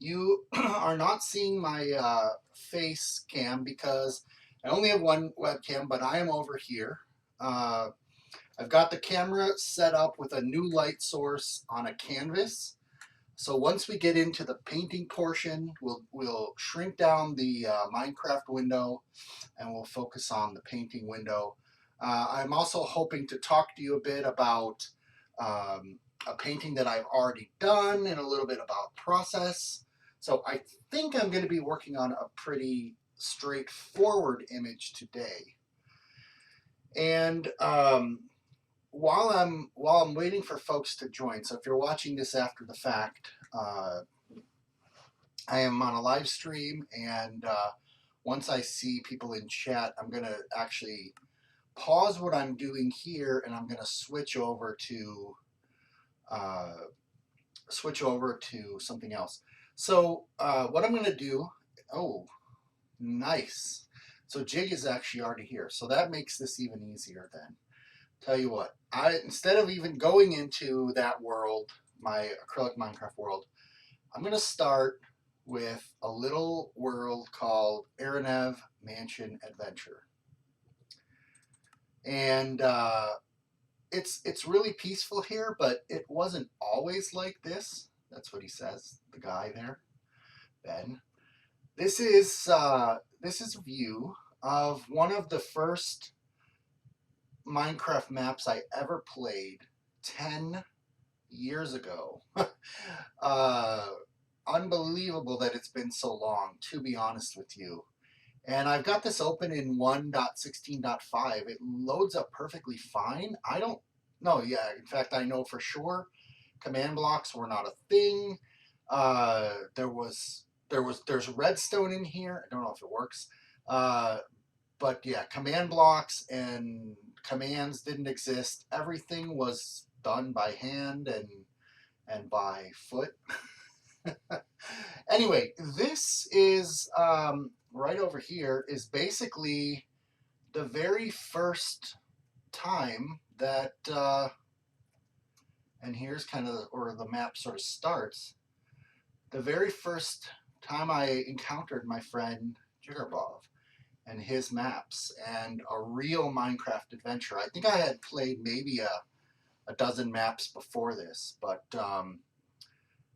You are not seeing my face cam because I only have one webcam, but I am over here. Uh, I've got the camera set up with a new light source on a canvas. So once we get into the painting portion, we'll shrink down the Minecraft window and we'll focus on the painting window. I'm also hoping to talk to you a bit about a painting that I've already done and a little bit about process. So I think I'm going to be working on a pretty straightforward image today. And while I'm waiting for folks to join, so if you're watching this after the fact, I am on a live stream, and once I see people in chat, I'm going to actually pause what I'm doing here, and I'm going to uh, switch over to something else. So what I'm going to do, oh, nice. So Jig is actually already here, so that makes this even easier then. Tell you what, instead of even going into that world, my acrylic Minecraft world, I'm going to start with a little world called Aranev Mansion Adventure. And it's really peaceful here, but it wasn't always like this. That's what he says, the guy there, Ben. This is a view of one of the first Minecraft maps I ever played 10 years ago. Unbelievable that it's been so long, to be honest with you. And I've got this open in 1.16.5. It loads up perfectly fine. I don't know. Yeah, in fact, I know for sure command blocks were not a thing. There's redstone in here. I don't know if it works. But yeah, command blocks and commands didn't exist. Everything was done by hand and by foot. Anyway, this is right over here is basically the very first time that, and here's kind of where the map sort of starts. The very first time I encountered my friend Jigarbov and his maps and a real Minecraft adventure. I think I had played maybe a dozen maps before this, but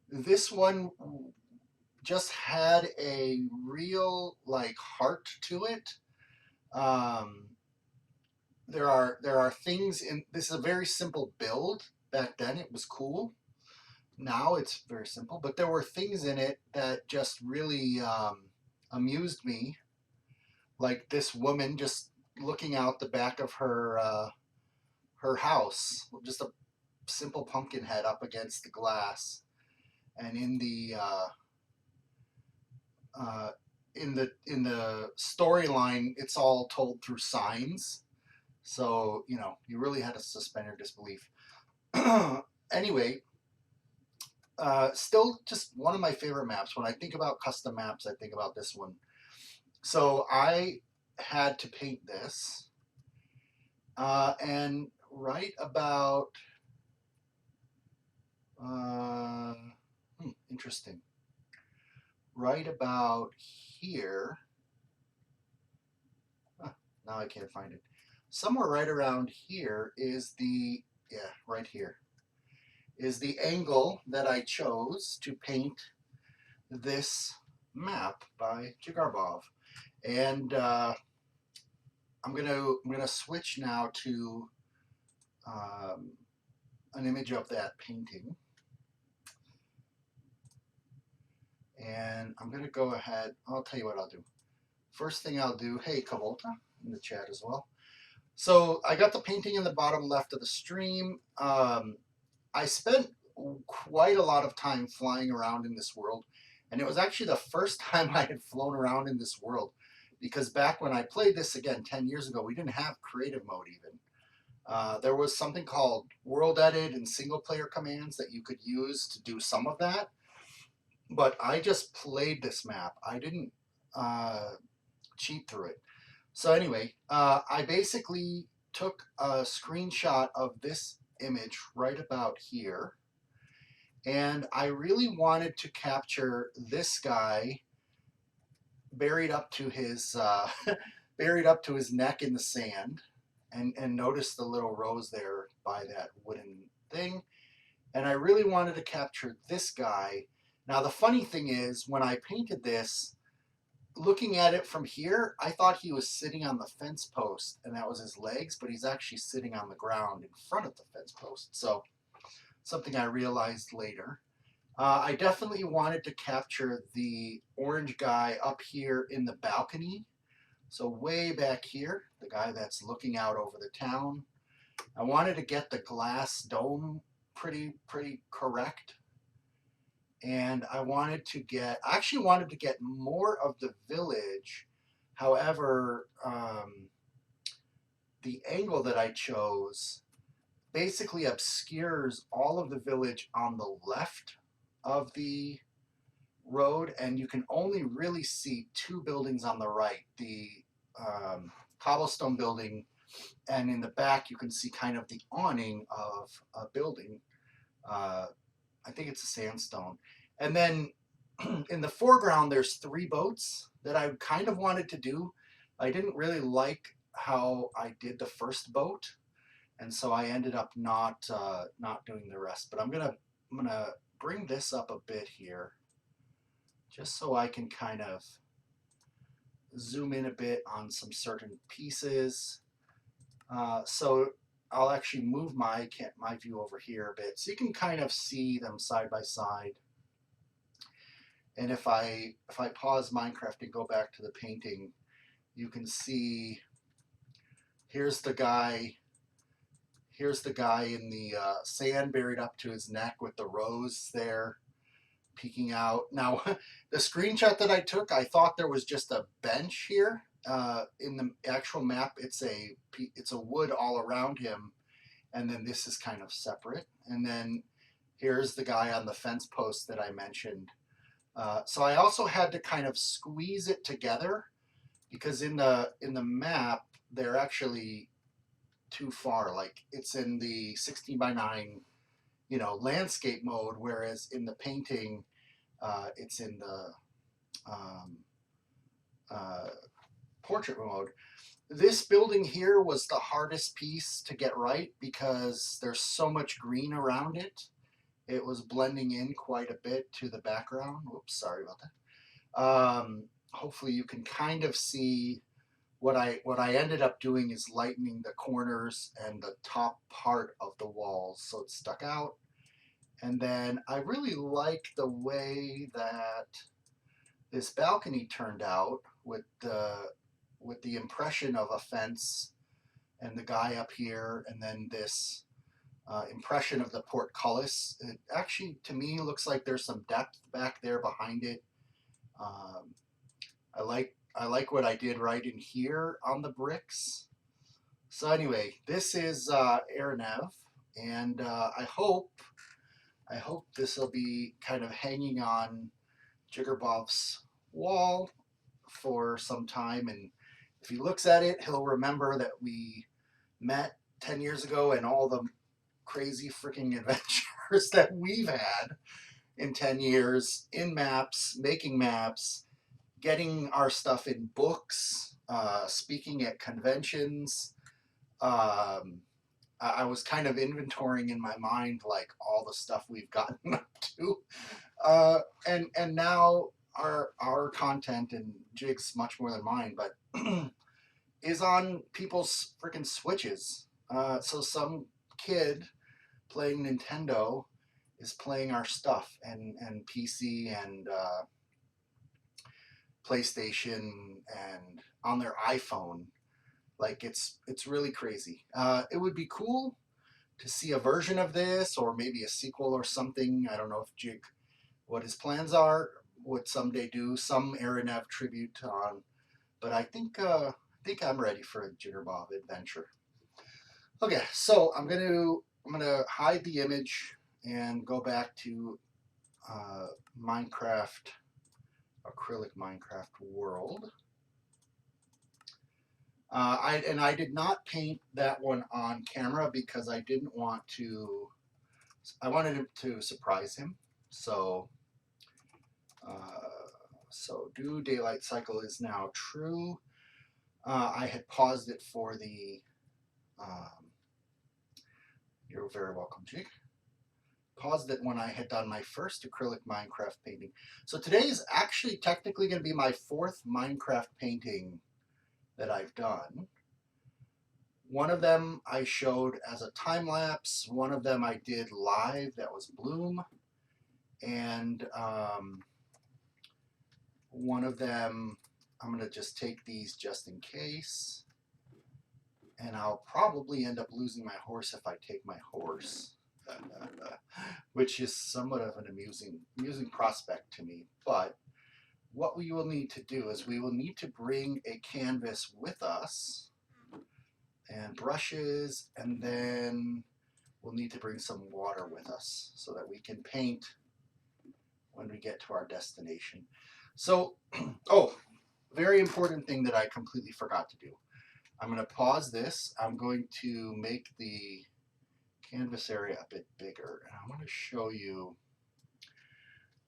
this one just had a real like heart to it. There are things in this is a very simple build. Back then it was cool. Now it's very simple, but there were things in it that just really amused me, like this woman just looking out the back of her house, just a simple pumpkin head up against the glass, and uh, in the storyline, it's all told through signs. So you really had to suspend your disbelief. Anyway, still just one of my favorite maps. When I think about custom maps, I think about this one. So I had to paint this, and right about interesting. Right about here. Now I can't find it. Somewhere right around here is right here is the angle that I chose to paint this map by Jigarbov. And I'm gonna switch now to an image of that painting. And I'm gonna go ahead, I'll tell you what I'll do. First thing I'll do, hey Kavolta in the chat as well. So I got the painting in the bottom left of the stream. I spent quite a lot of time flying around in this world, and it was actually the first time I had flown around in this world, because back when I played this again 10 years ago, we didn't have creative mode even. There was something called world edit and single player commands that you could use to do some of that, but I just played this map. I didn't cheat through it. So anyway, I basically took a screenshot of this image right about here, And I really wanted to capture this guy buried up to his buried up to his neck in the sand, and notice the little rose there by that wooden thing. And I really wanted to capture this guy. Now the funny thing is, when I painted this, looking at it from here, I thought he was sitting on the fence post and that was his legs, but he's actually sitting on the ground in front of the fence post. So something I realized later. I definitely wanted to capture the orange guy up here in the balcony. So way back here, the guy that's looking out over the town. I wanted to get the glass dome pretty correct. And I actually wanted to get more of the village. However, the angle that I chose basically obscures all of the village on the left of the road, and you can only really see two buildings on the right, the cobblestone building, and in the back you can see kind of the awning of a building. I think it's a sandstone. And then in the foreground there's three boats that I kind of wanted to do. I didn't really like how I did the first boat, and so I ended up not doing the rest. But I'm gonna bring this up a bit here, just so I can kind of zoom in a bit on some certain pieces. So I'll actually move my view over here a bit, so you can kind of see them side by side. And if I pause Minecraft and go back to the painting, you can see here's the guy in the sand buried up to his neck with the rose there peeking out. Now, the screenshot that I took, I thought there was just a bench here. In the actual map, it's a wood all around him, and then this is kind of separate. And then here's the guy on the fence post that I mentioned. So I also had to kind of squeeze it together, because in the map they're actually too far. Like, it's in the 16 by 9, landscape mode, whereas in the painting, it's in the portrait mode. This building here was the hardest piece to get right because there's so much green around it. It was blending in quite a bit to the background. Whoops, sorry about that. Hopefully you can kind of see what I ended up doing is lightening the corners and the top part of the walls so it stuck out. And then I really like the way that this balcony turned out with the impression of a fence and the guy up here, and then this impression of the portcullis. It actually, to me, looks like there's some depth back there behind it. I like what I did right in here on the bricks. So anyway, this is Arenev, and I hope this will be kind of hanging on Jiggerbob's wall for some time, and if he looks at it, he'll remember that we met 10 years ago and all the crazy freaking adventures that we've had in 10 years in maps, making maps, getting our stuff in books, speaking at conventions. I was kind of inventorying in my mind like all the stuff we've gotten up to, and now our content, and Jig's much more than mine, but is on people's freaking Switches. So some kid playing Nintendo is playing our stuff, and PC and PlayStation and on their iPhone. Like, it's really crazy. It would be cool to see a version of this, or maybe a sequel or something. I don't know if Jig, what his plans are, would someday do some Arenev tribute on, but I think I'm ready for a Jiggerbob adventure. Okay, so I'm gonna hide the image and go back to Minecraft, Acrylic Minecraft world. I did not paint that one on camera because I didn't want to I wanted him to surprise him. So, do daylight cycle is now true. I had paused it for the, you're very welcome, Jake. Paused it when I had done my first acrylic Minecraft painting. So today is actually technically going to be my 4th Minecraft painting that I've done. One of them I showed as a time lapse. One of them I did live. That was Bloom. And one of them, I'm going to just take these just in case. And I'll probably end up losing my horse if I take my horse. Which is somewhat of an amusing prospect to me. But what we will need to do is we will need to bring a canvas with us and brushes, and then we'll need to bring some water with us so that we can paint when we get to our destination. So, oh, very important thing that I completely forgot to do. I'm going to pause this. I'm going to make the canvas area a bit bigger, and I want to show you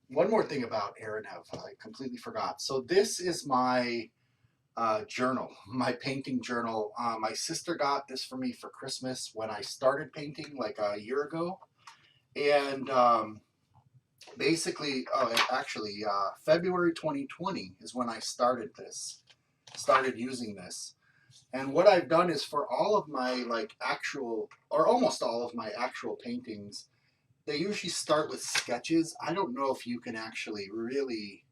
one more thing about Aranhev. I completely forgot. So this is my journal, my painting journal. My sister got this for me for Christmas when I started painting like a year ago. And basically, actually, February 2020 is when I started using this. And what I've done is for all of my actual, or almost all of my actual paintings, they usually start with sketches. I don't know if you can actually really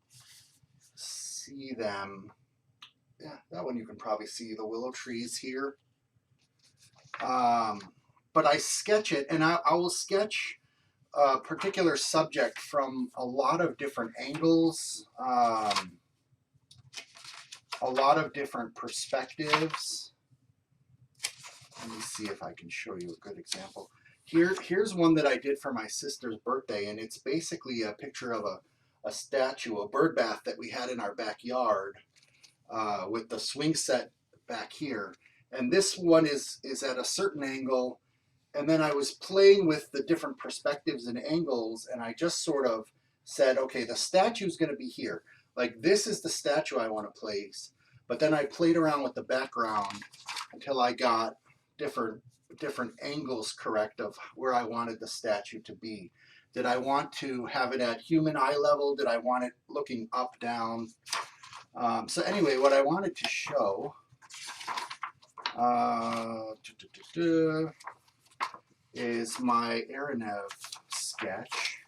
see them. Yeah, that one you can probably see the willow trees here. But I sketch it, and I will sketch a particular subject from a lot of different angles, a lot of different perspectives. Let me see if I can show you a good example. Here's one that I did for my sister's birthday, and it's basically a picture of a statue, a bird bath that we had in our backyard. With the swing set back here. And this one is at a certain angle. And then I was playing with the different perspectives and angles, and I just sort of said, okay, the statue's going to be here. Like, this is the statue I want to place. But then I played around with the background until I got different angles correct of where I wanted the statue to be. Did I want to have it at human eye level? Did I want it looking up, down? So anyway, what I wanted to show is my Aranhev sketch.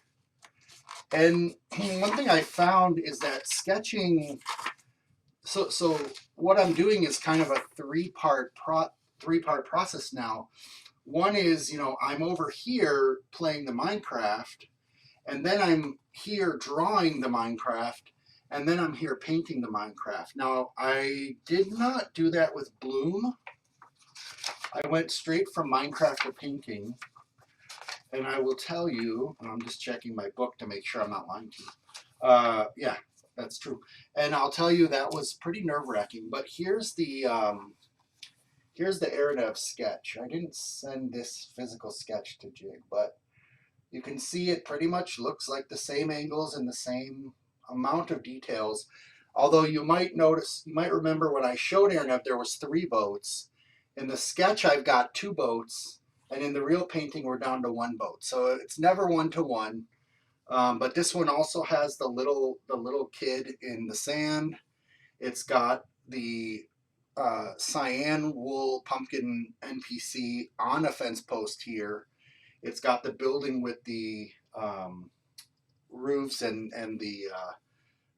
And one thing I found is that sketching, so what I'm doing is kind of a three-part process now. One is, I'm over here playing the Minecraft, and then I'm here drawing the Minecraft, and then I'm here painting the Minecraft. Now, I did not do that with Bloom. I went straight from Minecraft to painting. And I will tell you, I'm just checking my book to make sure I'm not lying to you. Yeah, that's true. And I'll tell you that was pretty nerve-wracking. But here's the Aranhev sketch. I didn't send this physical sketch to Jig, but you can see it pretty much looks like the same angles and the same amount of details. Although you might remember when I showed Aranhev, there was 3 boats. In the sketch, I've got 2 boats, and in the real painting, we're down to 1 boat. So it's never 1-to-1. But this one also has the little kid in the sand. It's got the cyan wool pumpkin NPC on a fence post here. It's got the building with the roofs and the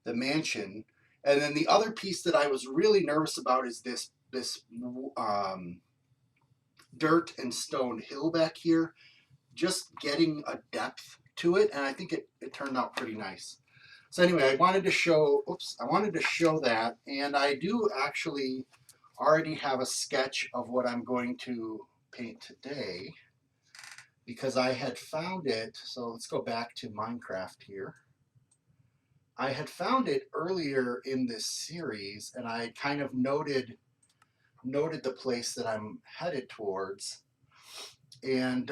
mansion. And then the other piece that I was really nervous about is this dirt and stone hill back here, just getting a depth to it, and I think it turned out pretty nice. So anyway, I wanted to show that, and I do actually already have a sketch of what I'm going to paint today, because I had found it. So let's go back to Minecraft here. I had found it earlier in this series, and I kind of noted the place that I'm headed towards. And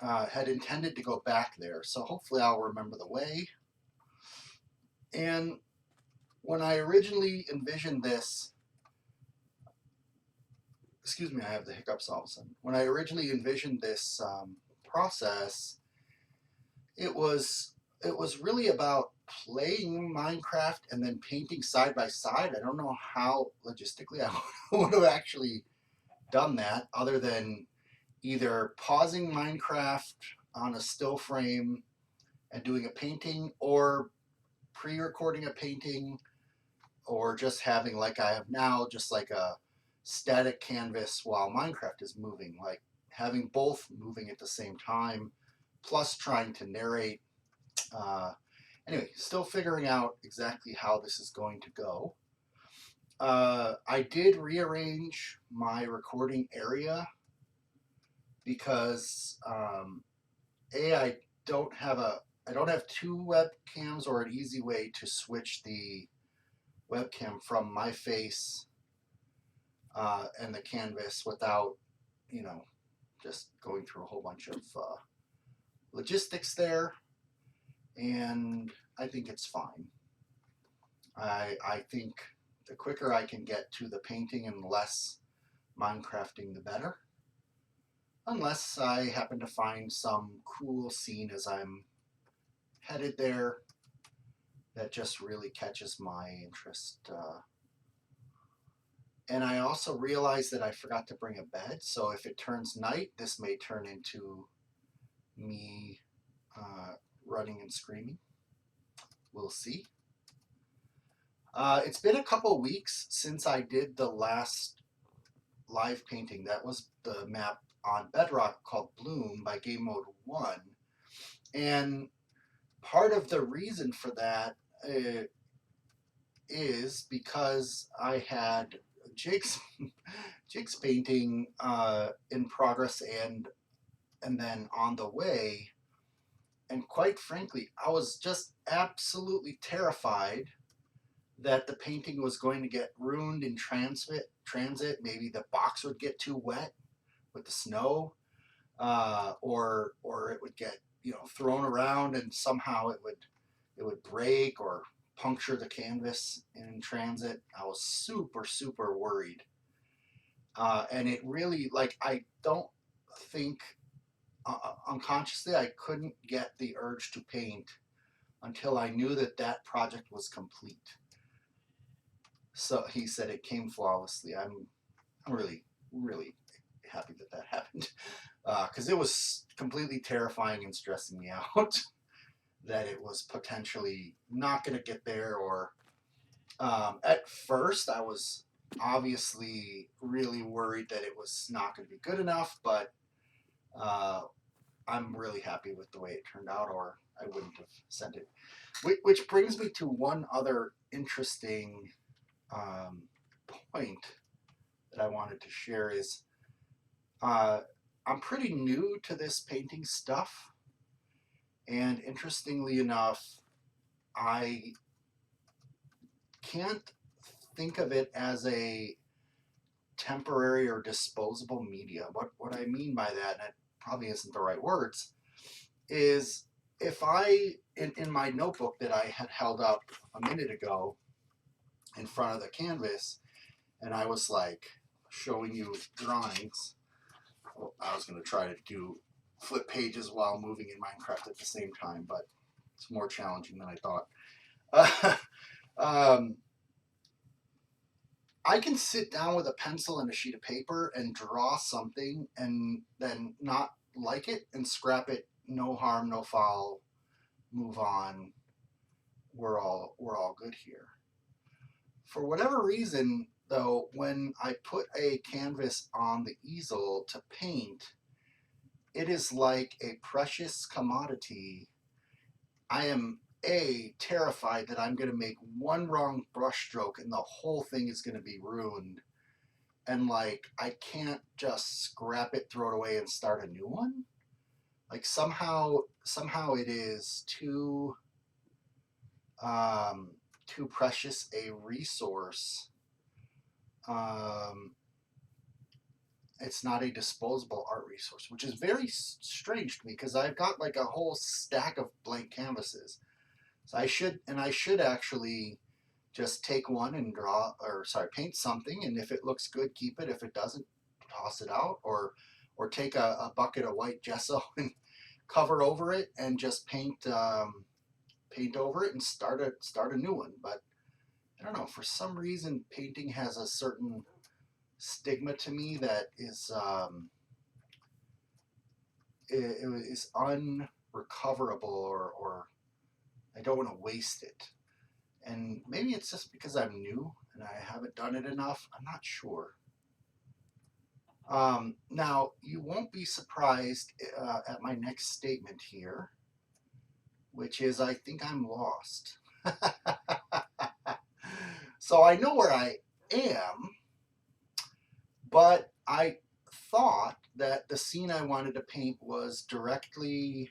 had intended to go back there. So hopefully I'll remember the way. And when I originally envisioned this, excuse me, I have the hiccups all of a sudden. When I originally envisioned this process, it was really about playing Minecraft and then painting side by side. I don't know how logistically I would have actually done that other than either pausing Minecraft on a still frame and doing a painting, or pre-recording a painting, or just having, like I have now, just like a static canvas while Minecraft is moving, like having both moving at the same time, plus trying to narrate. Anyway, still figuring out exactly how this is going to go. I did rearrange my recording area because I don't have two webcams or an easy way to switch the webcam from my face and the canvas without, just going through a whole bunch of logistics there. And I think it's fine. I think the quicker I can get to the painting and less Minecrafting, the better. Unless I happen to find some cool scene as I'm headed there that just really catches my interest. And I also realized that I forgot to bring a bed, so if it turns night, this may turn into me running and screaming. We'll see. It's been a couple weeks since I did the last live painting. That was the map on Bedrock called Bloom by Game Mode 1. And part of the reason for that is because I had Jake's painting in progress and then on the way. And quite frankly, I was just absolutely terrified that the painting was going to get ruined in transit. Maybe the box would get too wet with the snow, or it would get thrown around and somehow it would break or puncture the canvas in transit. I was super worried, and it really, like, I don't think unconsciously I couldn't get the urge to paint until I knew that project was complete. So he said it came flawlessly. I'm really happy that happened, because it was completely terrifying and stressing me out that it was potentially not going to get there. Or at first I was obviously really worried that it was not going to be good enough, but I'm really happy with the way it turned out, or I wouldn't have sent it. Which brings me to one other interesting point that I wanted to share is I'm pretty new to this painting stuff, and interestingly enough, I can't think of it as a temporary or disposable media. What I mean by that, and it probably isn't the right words, is if I, in my notebook that I had held up a minute ago in front of the canvas, and I was like showing you drawings. Well, I was going to try to do flip pages while moving in Minecraft at the same time, but it's more challenging than I thought. I can sit down with a pencil and a sheet of paper and draw something and then not like it and scrap it. No harm, no foul. Move on. We're all good here. For whatever reason, though, when I put a canvas on the easel to paint, it is like a precious commodity. I am terrified that I'm going to make one wrong brush stroke and the whole thing is going to be ruined. And like, I can't just scrap it, throw it away, and start a new one. Like somehow it is too precious a resource. it's not a disposable art resource, which is very strange to me because I've got like a whole stack of blank canvases. So I should actually just take one and paint something, and if it looks good, keep it. If it doesn't, toss it out, or take a bucket of white gesso and cover over it and just paint over it and start a new one. But I don't know, for some reason painting has a certain stigma to me that is is unrecoverable, or I don't want to waste it. And maybe it's just because I'm new and I haven't done it enough. I'm not sure. Now, you won't be surprised at my next statement here, which is I think I'm lost. So I know where I am, but I thought that the scene I wanted to paint was directly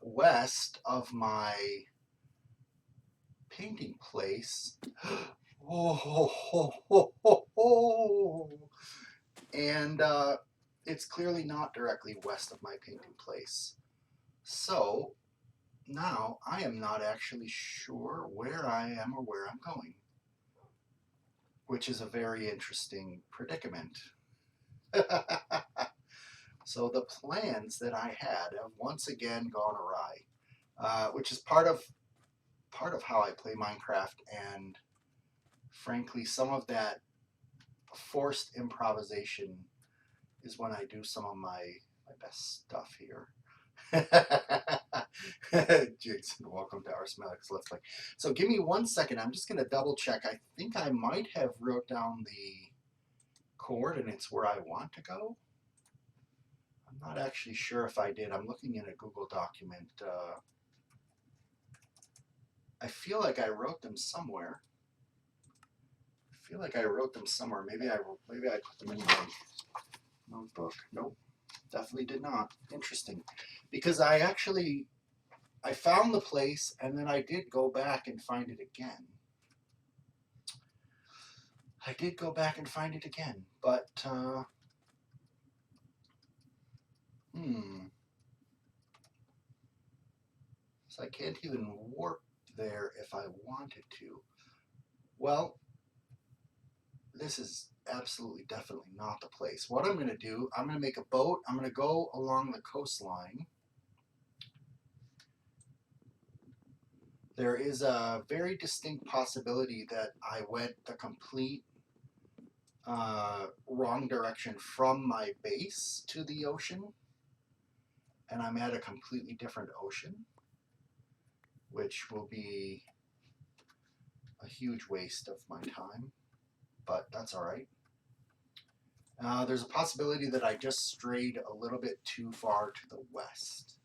west of my painting place. And it's clearly not directly west of my painting place. So now I am not actually sure where I am or where I'm going, which is a very interesting predicament. So the plans that I had have once again gone awry, which is part of how I play Minecraft, and frankly, some of that forced improvisation is when I do some of my best stuff here. Jason, welcome to our Smelix Let's Play. So give me 1 second. I'm just going to double check. I think I might have wrote down the coordinates where I want to go. I'm not actually sure if I did. I'm looking in a Google document. I feel like I wrote them somewhere. Maybe I put them in my notebook. Nope, definitely did not. Interesting, because I found the place and then I did go back and find it again. But so I can't even warp there if I wanted to. Well, this is absolutely definitely not the place. What I'm going to do, I'm going to make a boat. I'm going to go along the coastline. There is a very distinct possibility that I went the complete wrong direction from my base to the ocean, and I'm at a completely different ocean, which will be a huge waste of my time, but that's all right. There's a possibility that I just strayed a little bit too far to the west,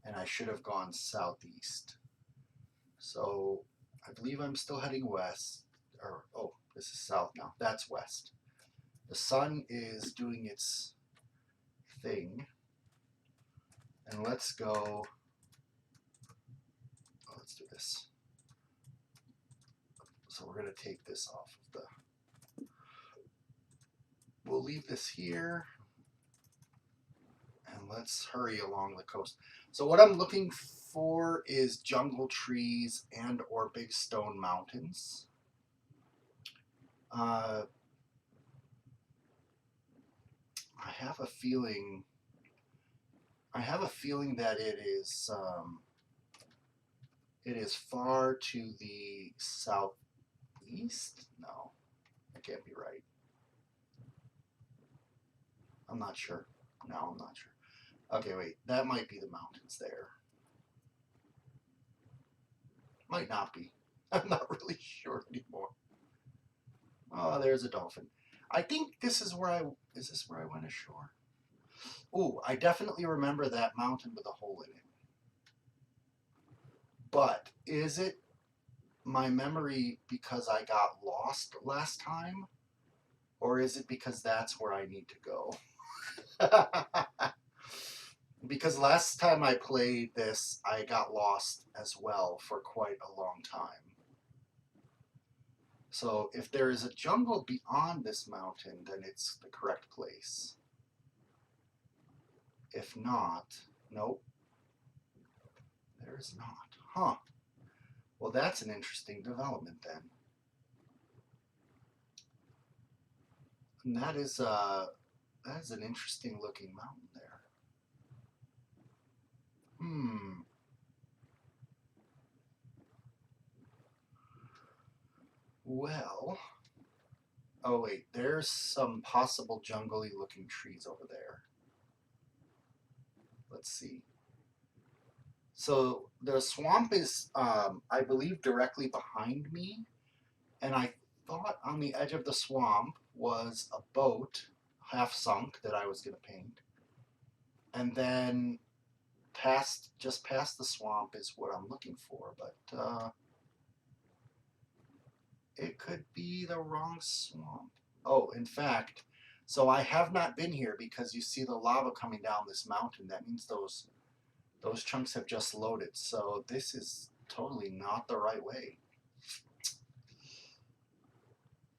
and I should have gone southeast. So I believe I'm still heading west, or oh, this is south now. That's west. The sun is doing its thing, and let's go. Oh, let's do this. So we're going to take this off of the. We'll leave this here, and let's hurry along the coast. So what I'm looking for is jungle trees and or big stone mountains. I have a feeling that it is far to the southeast. No, that can't be right. I'm not sure. No, I'm not sure. Okay, wait. That might be the mountains there. Might not be. I'm not really sure anymore. Oh, there's a dolphin. I think this is where is this where I went ashore? Ooh, I definitely remember that mountain with a hole in it. But is it my memory because I got lost last time? Or is it because that's where I need to go? Because last time I played this, I got lost as well for quite a long time. So if there is a jungle beyond this mountain, then it's the correct place. If not, nope, there is not. Huh. Well, that's an interesting development then. And that is an interesting looking mountain there. Well, oh wait, there's some possible jungly looking trees over there. Let's see. So the swamp is, I believe, directly behind me, and I thought on the edge of the swamp was a boat, half sunk, that I was going to paint, and then just past the swamp is what I'm looking for, but it could be the wrong swamp. Oh, in fact, so I have not been here because you see the lava coming down this mountain. That means those chunks have just loaded. So this is totally not the right way.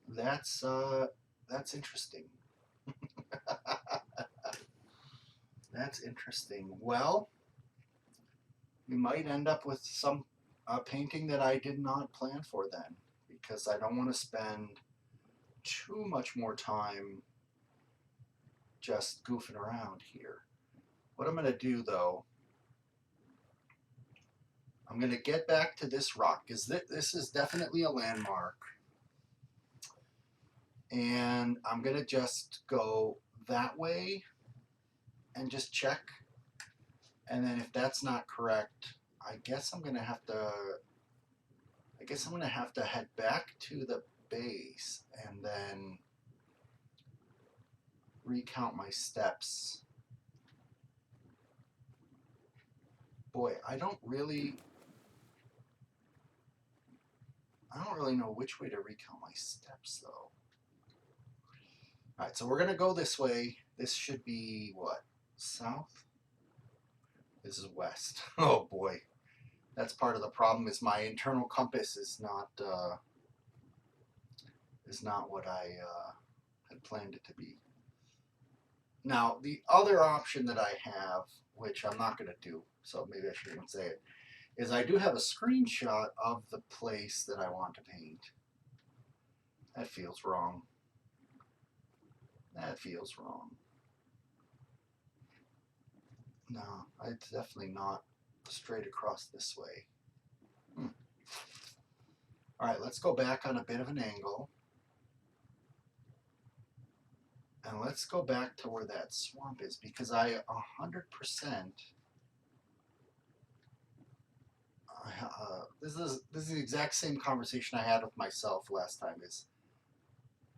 That's interesting. That's interesting. Well, we might end up with some painting that I did not plan for then, because I don't want to spend too much more time just goofing around here. What I'm going to do though, I'm going to get back to this rock, because this is definitely a landmark. And I'm going to just go that way and just check. And then if that's not correct, I guess I'm going to have to head back to the base and then recount my steps. Boy, I don't really know which way to recount my steps though. All right, so we're going to go this way. This should be what? South? This is west. Oh boy. That's part of the problem, is my internal compass is not what I had planned it to be. Now, the other option that I have, which I'm not going to do, so maybe I shouldn't say it, is I do have a screenshot of the place that I want to paint. That feels wrong. That feels wrong. No, it's definitely not straight across this way. All right, let's go back on a bit of an angle. And let's go back to where that swamp is, because I 100%, this is the exact same conversation I had with myself last time. Is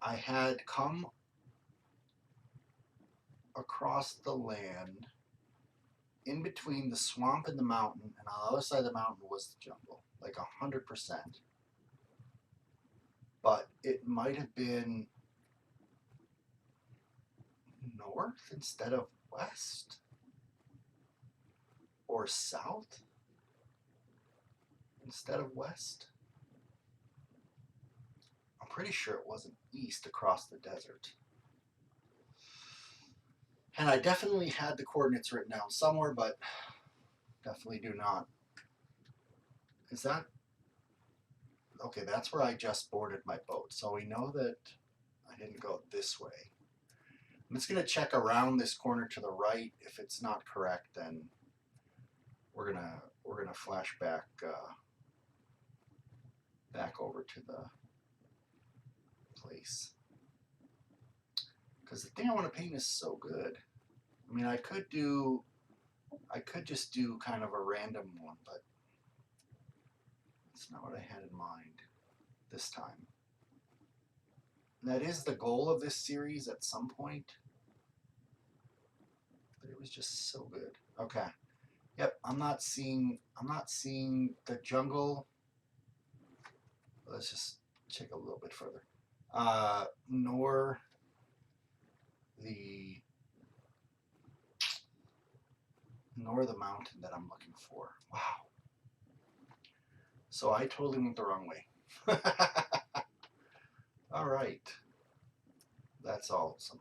I had come across the land in between the swamp and the mountain, and on the other side of the mountain was the jungle, like 100%. But it might have been north instead of west, or south instead of west. I'm pretty sure it wasn't east across the desert. And I definitely had the coordinates written down somewhere, but definitely do not. Is that... Okay, that's where I just boarded my boat. So we know that I didn't go this way. I'm just going to check around this corner to the right. If it's not correct, then we're gonna flash back over to the place. Because the thing I want to paint is so good. I mean, I could just do kind of a random one, but that's not what I had in mind this time. That is the goal of this series at some point, but it was just so good. Okay. Yep, I'm not seeing the jungle. Let's just check a little bit further. Nor the mountain that I'm looking for. Wow. So I totally went the wrong way. All right. That's awesome.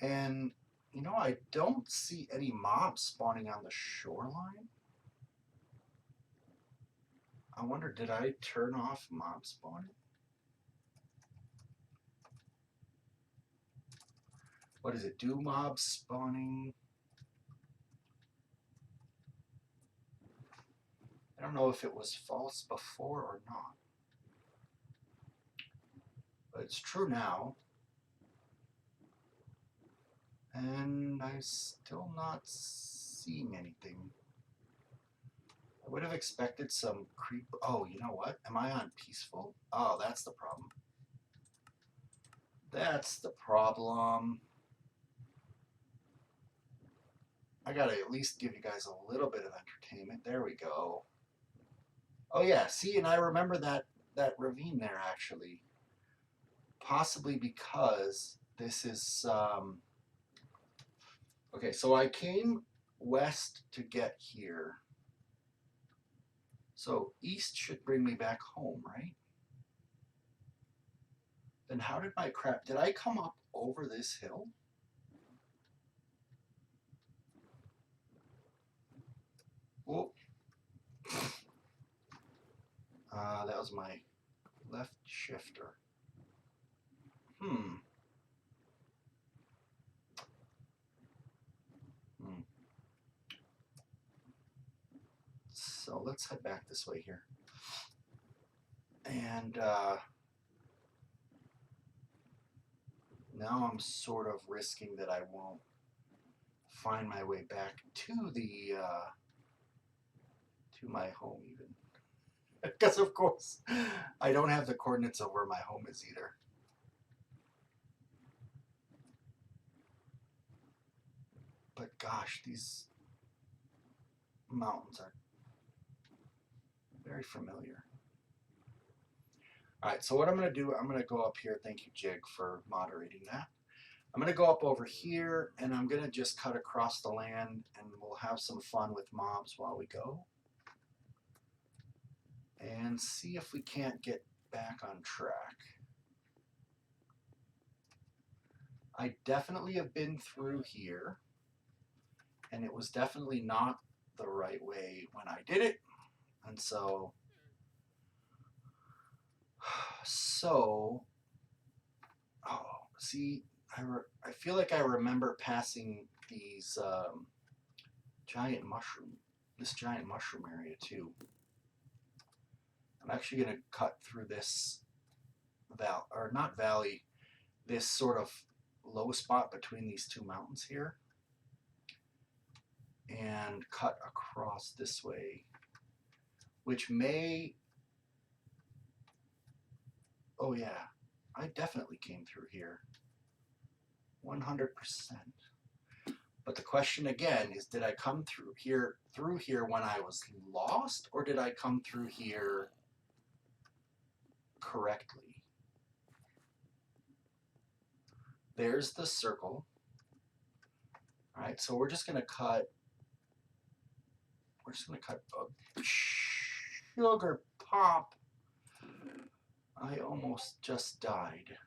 And, you know, I don't see any mobs spawning on the shoreline. I wonder, did I turn off mob spawning? What does it do, mob spawning? I don't know if it was false before or not. But it's true now. And I'm still not seeing anything. I would have expected some creep. Oh, you know what? Am I on peaceful? Oh, that's the problem. That's the problem. I gotta at least give you guys a little bit of entertainment. There we go. Oh yeah, see, and I remember that ravine there actually. Possibly because this is okay, so I came west to get here. So east should bring me back home, right? Then how did my crap, did I come up over this hill? Whoop. That was my left shifter. Hmm. So let's head back this way here. And now I'm sort of risking that I won't find my way back to the to my home even. Because of course I don't have the coordinates of where my home is either. But gosh, these mountains are very familiar. All right, so what I'm going to do, I'm going to go up here. Thank you, Jig, for moderating that. I'm going to go up over here, and I'm going to just cut across the land, and we'll have some fun with mobs while we go. And see if we can't get back on track. I definitely have been through here, and it was definitely not the right way when I did it. And so, oh, see, I feel like I remember passing these this giant mushroom area too. I'm actually going to cut through this valley, this sort of low spot between these two mountains here, and cut across this way, which may, oh yeah, I definitely came through here, 100%. But the question again is, did I come through here when I was lost, or did I come through here correctly? There's the circle. All right, so we're just going to cut a sugar pop. I almost just died.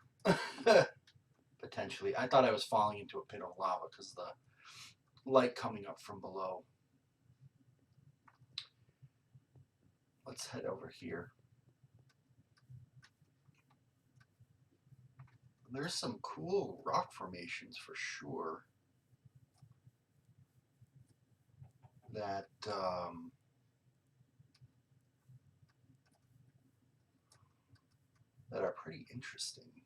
Potentially. I thought I was falling into a pit of lava because of the light coming up from below. Let's head over here. There's some cool rock formations for sure that that are pretty interesting.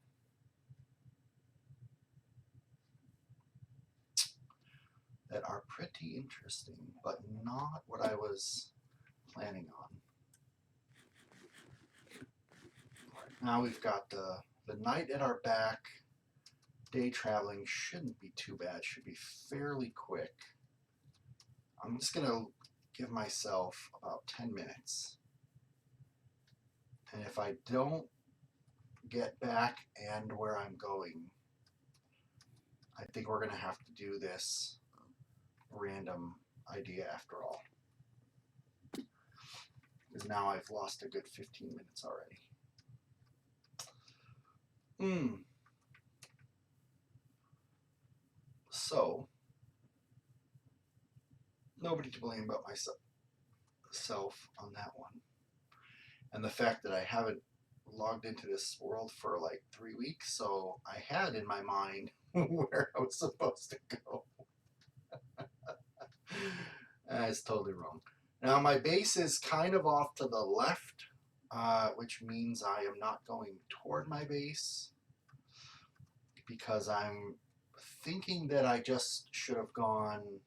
But not what I was planning on. Now we've got the night at our back. Day traveling shouldn't be too bad, should be fairly quick. I'm just gonna give myself about 10 minutes. And if I don't get back and where I'm going, I think we're gonna have to do this random idea after all. Because now I've lost a good 15 minutes already. So, nobody to blame but myself on that one. And the fact that I haven't logged into this world for like 3 weeks, so I had in my mind where I was supposed to go. That's totally wrong. Now my base is kind of off to the left, which means I am not going toward my base because I'm thinking that I just should have gone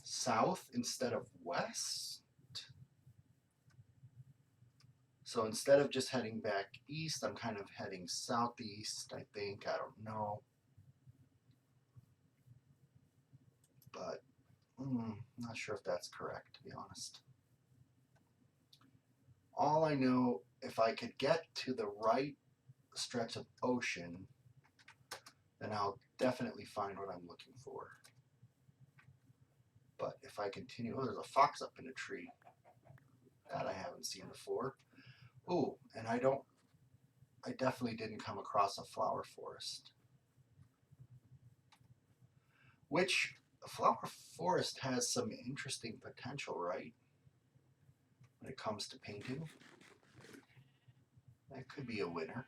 south instead of west. So instead of just heading back east, I'm kind of heading southeast, I think. I don't know. But I'm not sure if that's correct, to be honest. All I know, if I could get to the right stretch of ocean, then I'll definitely find what I'm looking for. But if I continue, oh, there's a fox up in a tree. That I haven't seen before. Oh, and I definitely didn't come across a flower forest. Which, a flower forest has some interesting potential, right? When it comes to painting. That could be a winner.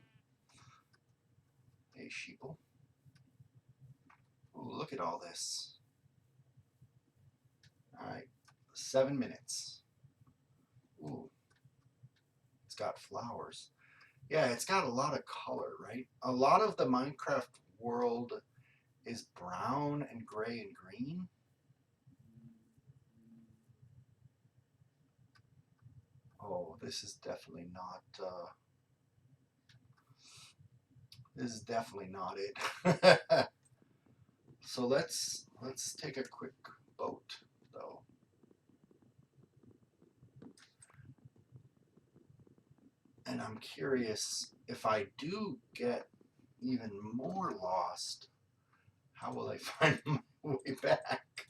Hey, sheeple. Ooh, look at all this. Alright, 7 minutes. Ooh, it's got flowers. Yeah, it's got a lot of color, right? A lot of the Minecraft world is brown and gray and green. Oh, this is definitely not it. So let's take a quick boat though. And I'm curious, if I do get even more lost, how will I find my way back?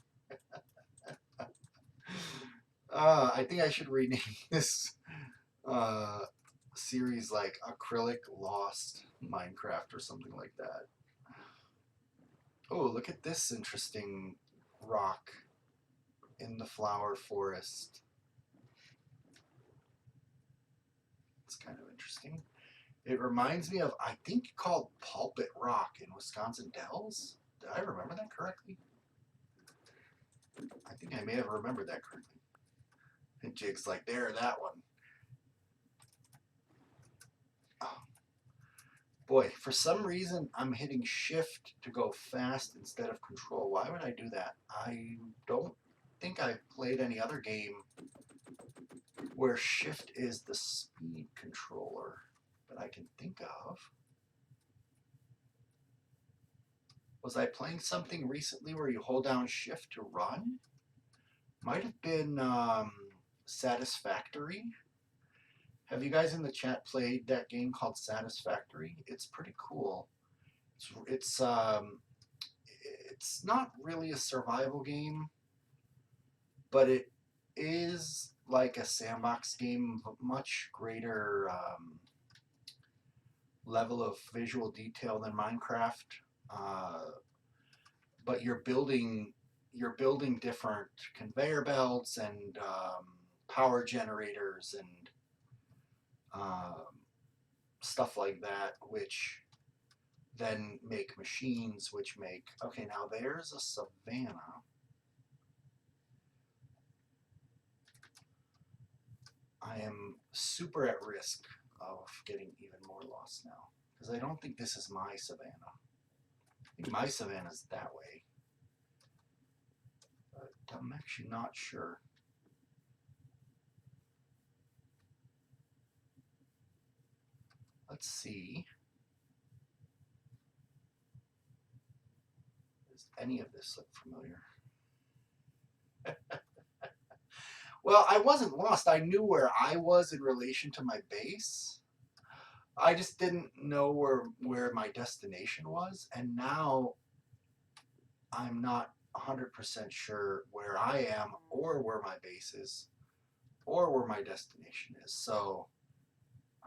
I think I should rename this series like Acrylic Lost Minecraft or something like that. Oh, look at this interesting rock in the flower forest. It's kind of interesting. It reminds me of, I think, called Pulpit Rock in Wisconsin Dells. Did I remember that correctly? I think I may have remembered that correctly. And Jig's like, there, that one. Oh. Boy, for some reason, I'm hitting shift to go fast instead of control. Why would I do that? I don't think I've played any other game where shift is the speed controller that I can think of. Was I playing something recently where you hold down shift to run? Might have been Satisfactory. Have you guys in the chat played that game called Satisfactory? It's pretty cool. It's not really a survival game, but it is like a sandbox game of much greater level of visual detail than Minecraft. But you're building different conveyor belts and power generators and stuff like that, which then make machines, which make, okay, now there's a savanna. I am super at risk of getting even more lost now, because I don't think this is my savanna. I think my savanna's that way. But I'm actually not sure. Let's see. Does any of this look familiar? Well, I wasn't lost. I knew where I was in relation to my base. I just didn't know where my destination was. And now I'm not 100% sure where I am or where my base is or where my destination is. So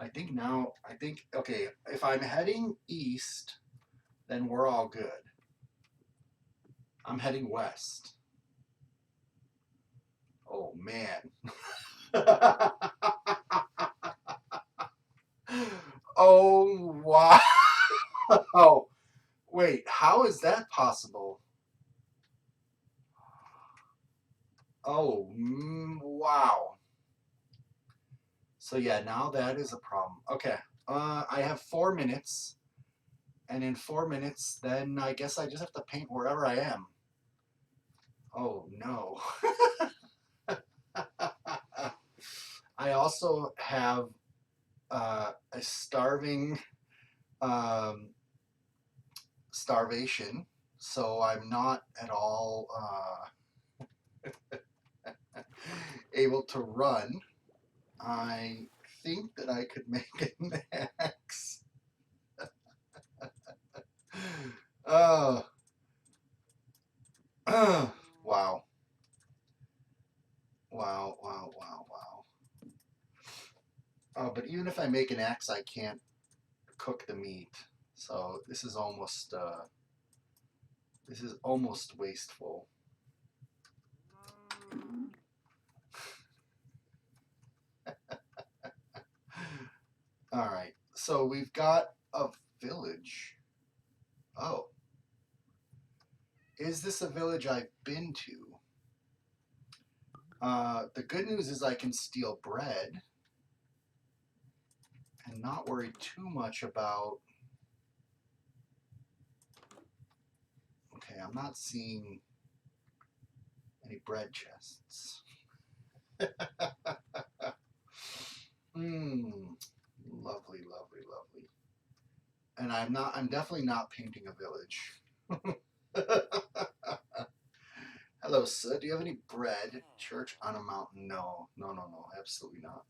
okay, if I'm heading east, then we're all good. I'm heading west. Oh, man. Oh, wow. Wait, how is that possible? Oh, wow. So yeah, now that is a problem. Okay, I have 4 minutes, and in 4 minutes, then I guess I just have to paint wherever I am. Oh no. I also have a starvation, so I'm not at all able to run. I think that I could make an axe. Oh, wow. Wow, wow, wow, wow. Oh, but even if I make an axe, I can't cook the meat. So this is almost wasteful. All right. So we've got a village. Oh, is this a village I've been to? The good news is I can steal bread and not worry too much about. Okay, I'm not seeing any bread chests. Hmm. Lovely, lovely, lovely. And I'm definitely not painting a village. Hello, sir. Do you have any bread? Church on a mountain? No, no, no, no. Absolutely not.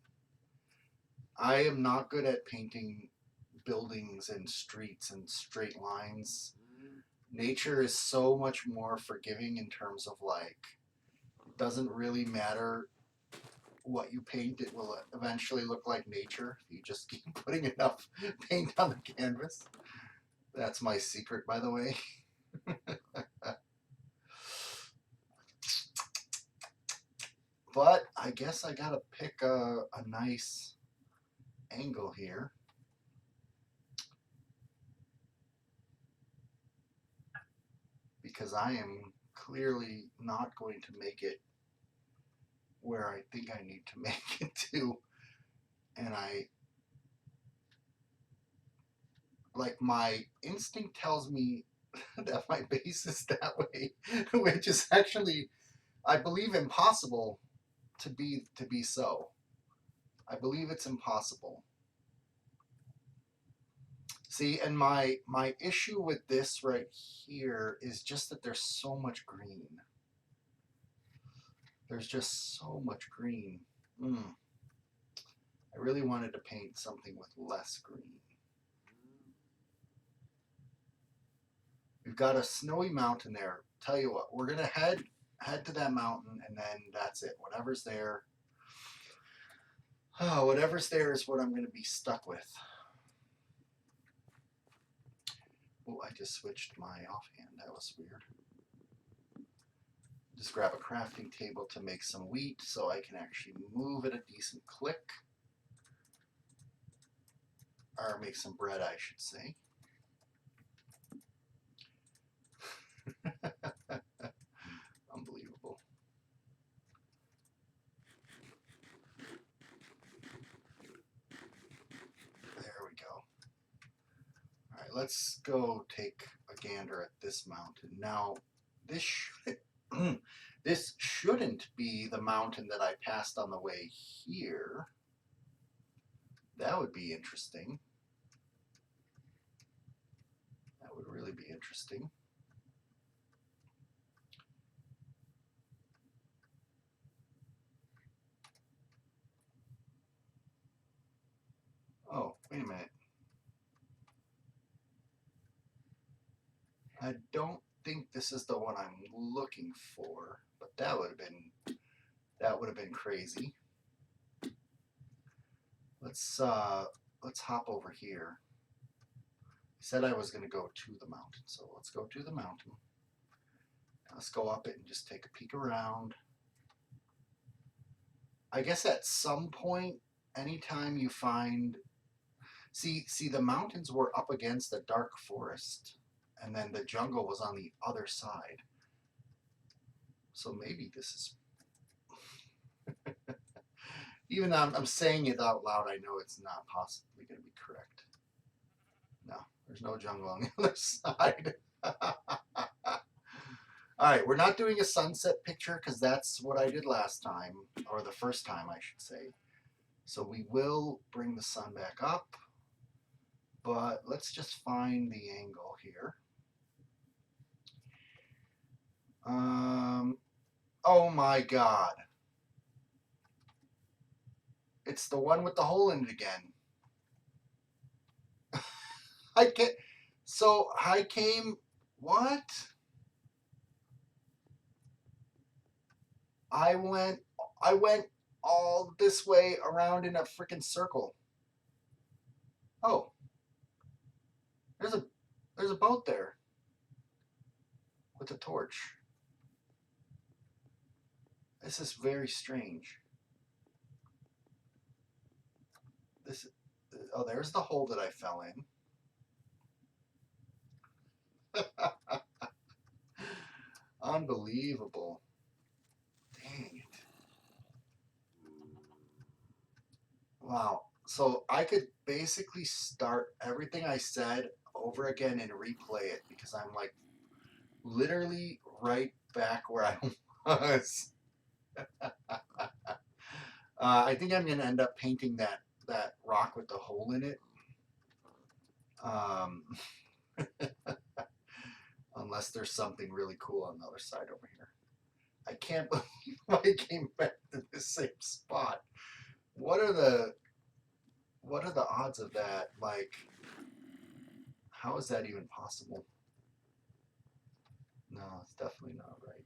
I am not good at painting buildings and streets and straight lines. Nature is so much more forgiving in terms of like, it doesn't really matter what you paint, it will eventually look like nature. You just keep putting enough paint on the canvas. That's my secret, by the way. But I guess I gotta pick a nice angle here. Because I am clearly not going to make it where I think I need to make it to. And my instinct tells me that my base is that way, which is actually, I believe, impossible to be so. I believe it's impossible. See, and my issue with this right here is just that there's so much green. There's just so much green. I really wanted to paint something with less green. We've got a snowy mountain there. Tell you what, we're gonna head to that mountain, and then that's it. Whatever's there, whatever's there is what I'm gonna be stuck with. Oh, I just switched my offhand. That was weird. Just grab a crafting table to make some wheat so I can actually move at a decent click. Or make some bread, I should say. Unbelievable. There we go. All right, let's go take a gander at this mountain. Now, this this shouldn't be the mountain that I passed on the way here. That would be interesting. That would really be interesting. Oh, wait a minute. I don't think this is the one I'm looking for, but that would have been crazy. let's hop over here. I said I was going to go to the mountain, so let's go to the mountain. Let's go up it and just take a peek around. I guess at some point, anytime you find, see the mountains were up against a dark forest, and then the jungle was on the other side. So maybe this is, even though I'm saying it out loud, I know it's not possibly going to be correct. No, there's no jungle on the other side. All right, we're not doing a sunset picture because that's what I did last time, or the first time I should say. So we will bring the sun back up, but let's just find the angle here. Oh my God. It's the one with the hole in it again. I came, what? I went all this way around in a freaking circle. Oh, there's a boat there with a torch. This is very strange. Oh, there's the hole that I fell in. Unbelievable. Dang it. Wow. So I could basically start everything I said over again and replay it because I'm like literally right back where I was. I think I'm going to end up painting that rock with the hole in it. Unless there's something really cool on the other side over here. I can't believe I came back to the same spot. What are the odds of that? Like, how is that even possible? No, it's definitely not right.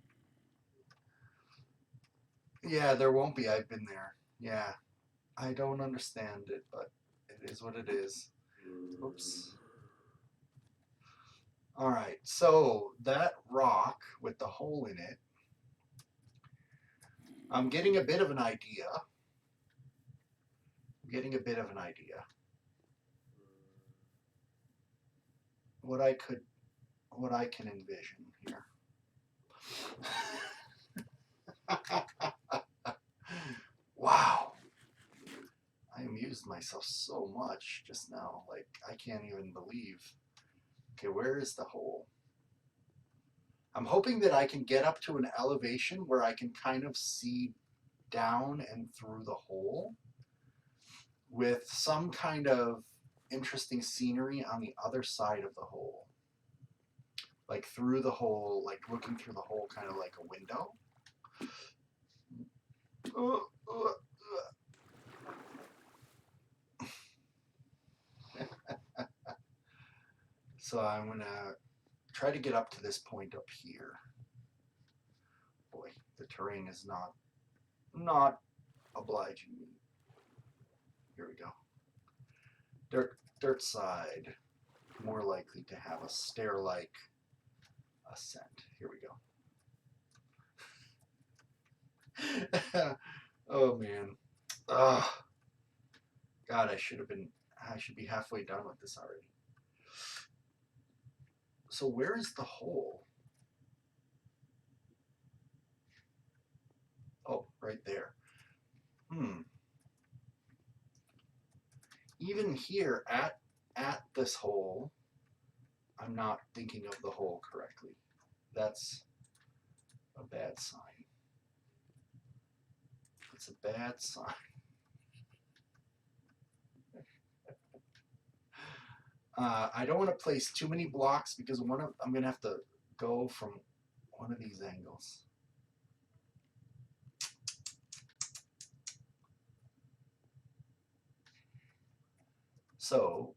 Yeah, there won't be. I've been there. Yeah. I don't understand it, but it is what it is. Oops. All right, so that rock with the hole in it, I'm getting a bit of an idea. What I can envision here. Wow. I amused myself so much just now. Like, I can't even believe. Okay, where is the hole? I'm hoping that I can get up to an elevation where I can kind of see down and through the hole with some kind of interesting scenery on the other side of the hole. Like through the hole, like looking through the hole, kind of like a window. So I'm gonna try to get up to this point up here. Boy, the terrain is not obliging me. Here we go. Dirt side, more likely to have a stair-like ascent. Here we go. Oh man. Ugh. God, I should be halfway done with this already. So where is the hole? Oh, right there. Even here at this hole, I'm not thinking of the hole correctly. That's a bad sign. It's a bad sign. I don't want to place too many blocks because I'm going to have to go from one of these angles. So,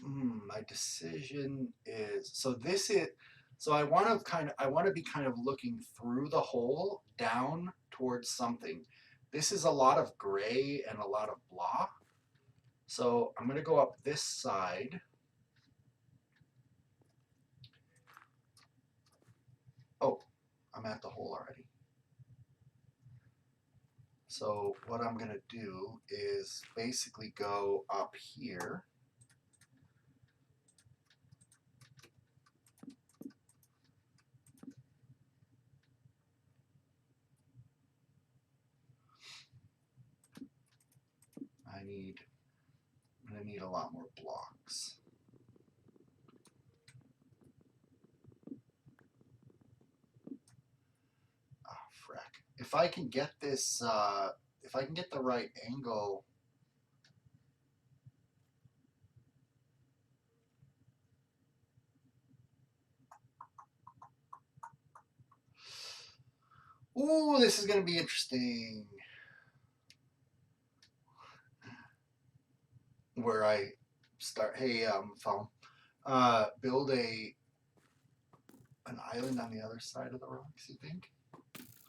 my decision is, so I want to be kind of looking through the hole down towards something. This is a lot of gray and a lot of blah. So I'm going to go up this side. Oh, I'm at the hole already. So what I'm going to do is basically go up here. I'm going to need a lot more blocks. Oh, frack. If I can get this, if I can get the right angle. Ooh, this is going to be interesting. Where I start, hey, phone, build an island on the other side of the rocks, you think?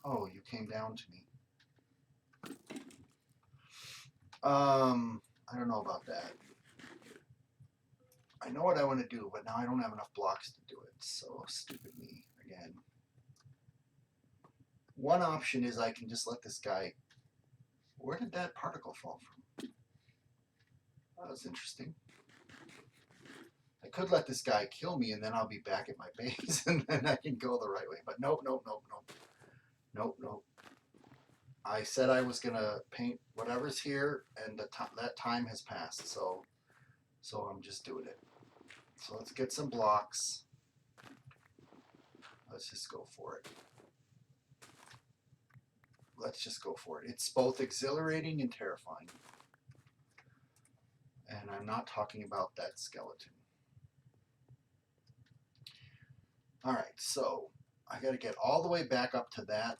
Oh, you came down to me. I don't know about that. I know what I want to do, but now I don't have enough blocks to do it, so stupid me again. One option is I can just let this guy... Where did that particle fall from? That was interesting. I could let this guy kill me, and then I'll be back at my base, and then I can go the right way. But nope, nope, nope, nope. Nope, nope. I said I was going to paint whatever's here, and that time has passed, so I'm just doing it. So let's get some blocks. Let's just go for it. Let's just go for it. It's both exhilarating and terrifying. And I'm not talking about that skeleton. All right, so I got to get all the way back up to that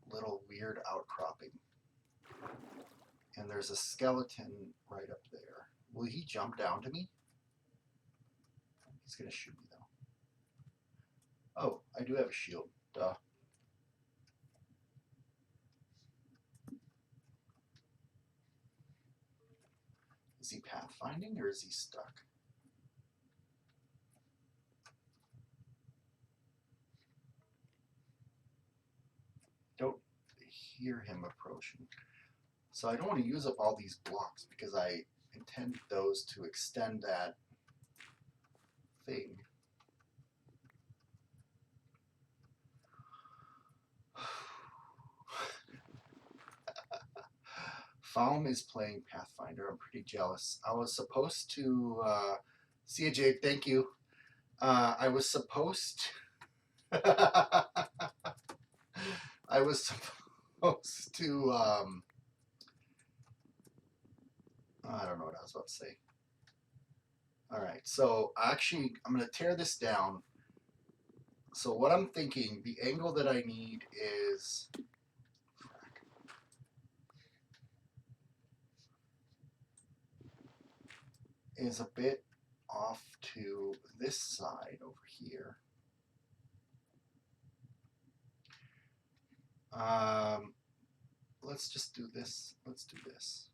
little weird outcropping. And there's a skeleton right up there. Will he jump down to me? He's going to shoot me, though. Oh, I do have a shield. Duh. Is he pathfinding or is he stuck? Don't hear him approaching. So I don't want to use up all these blocks because I intend those to extend that thing. Faum is playing Pathfinder. I'm pretty jealous. I was supposed to, see you, Jake, thank you. I was supposed to, I was supposed to, I don't know what I was about to say. All right, so actually, I'm going to tear this down. So what I'm thinking, the angle that I need is a bit off to this side over here. Let's just do this. Let's do this.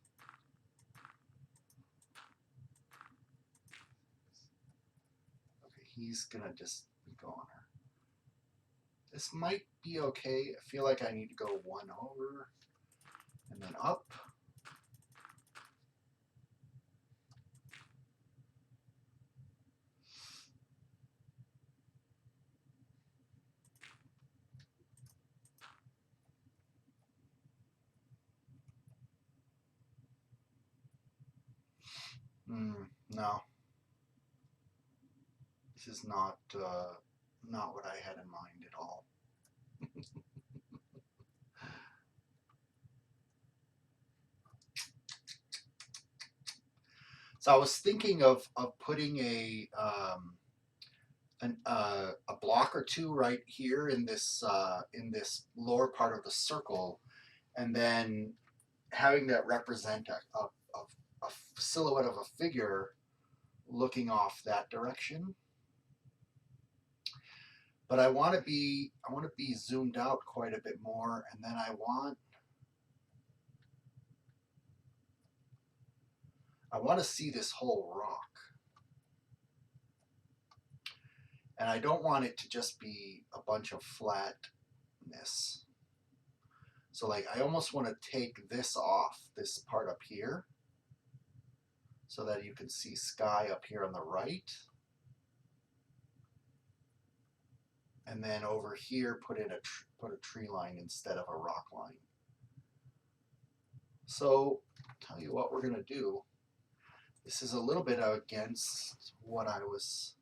Okay, he's gonna just go on her. This might be okay. I feel like I need to go one over and then up. No. This is not what I had in mind at all. So I was thinking of putting a block or two right here in this lower part of the circle, and then having that represent a silhouette of a figure looking off that direction. But I want to be zoomed out quite a bit more, and then I want I want to see this whole rock. And I don't want it to just be a bunch of flatness. So like I almost want to take this off, this part up here, so that you can see sky up here on the right. And then over here put a tree line instead of a rock line. So I'll tell you what we're going to do. This is a little bit against what I was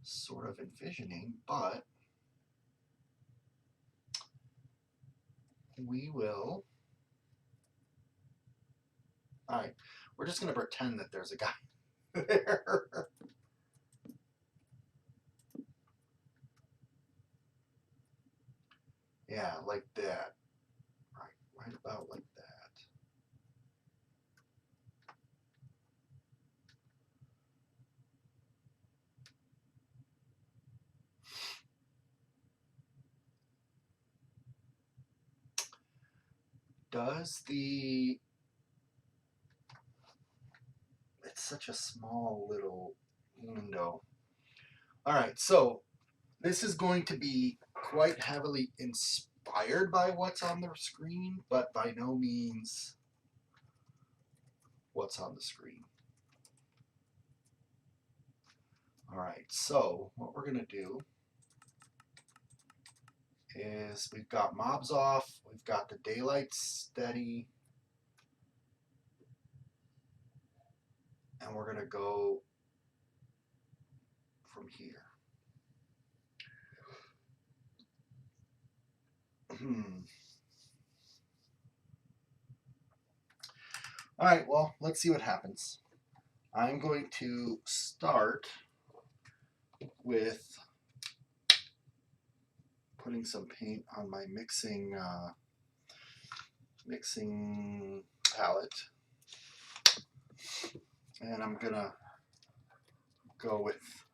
sort of envisioning, but we will. All right, we're just going to pretend that there's a guy there. Yeah, like that. Right about like that. It's such a small little window. All right, so this is going to be quite heavily inspired by what's on the screen, but by no means what's on the screen. All right, so what we're going to do is we've got mobs off, we've got the daylight steady, and we're going to go from here. All right, well, let's see what happens. I'm going to start with putting some paint on my mixing palette, and I'm gonna go with,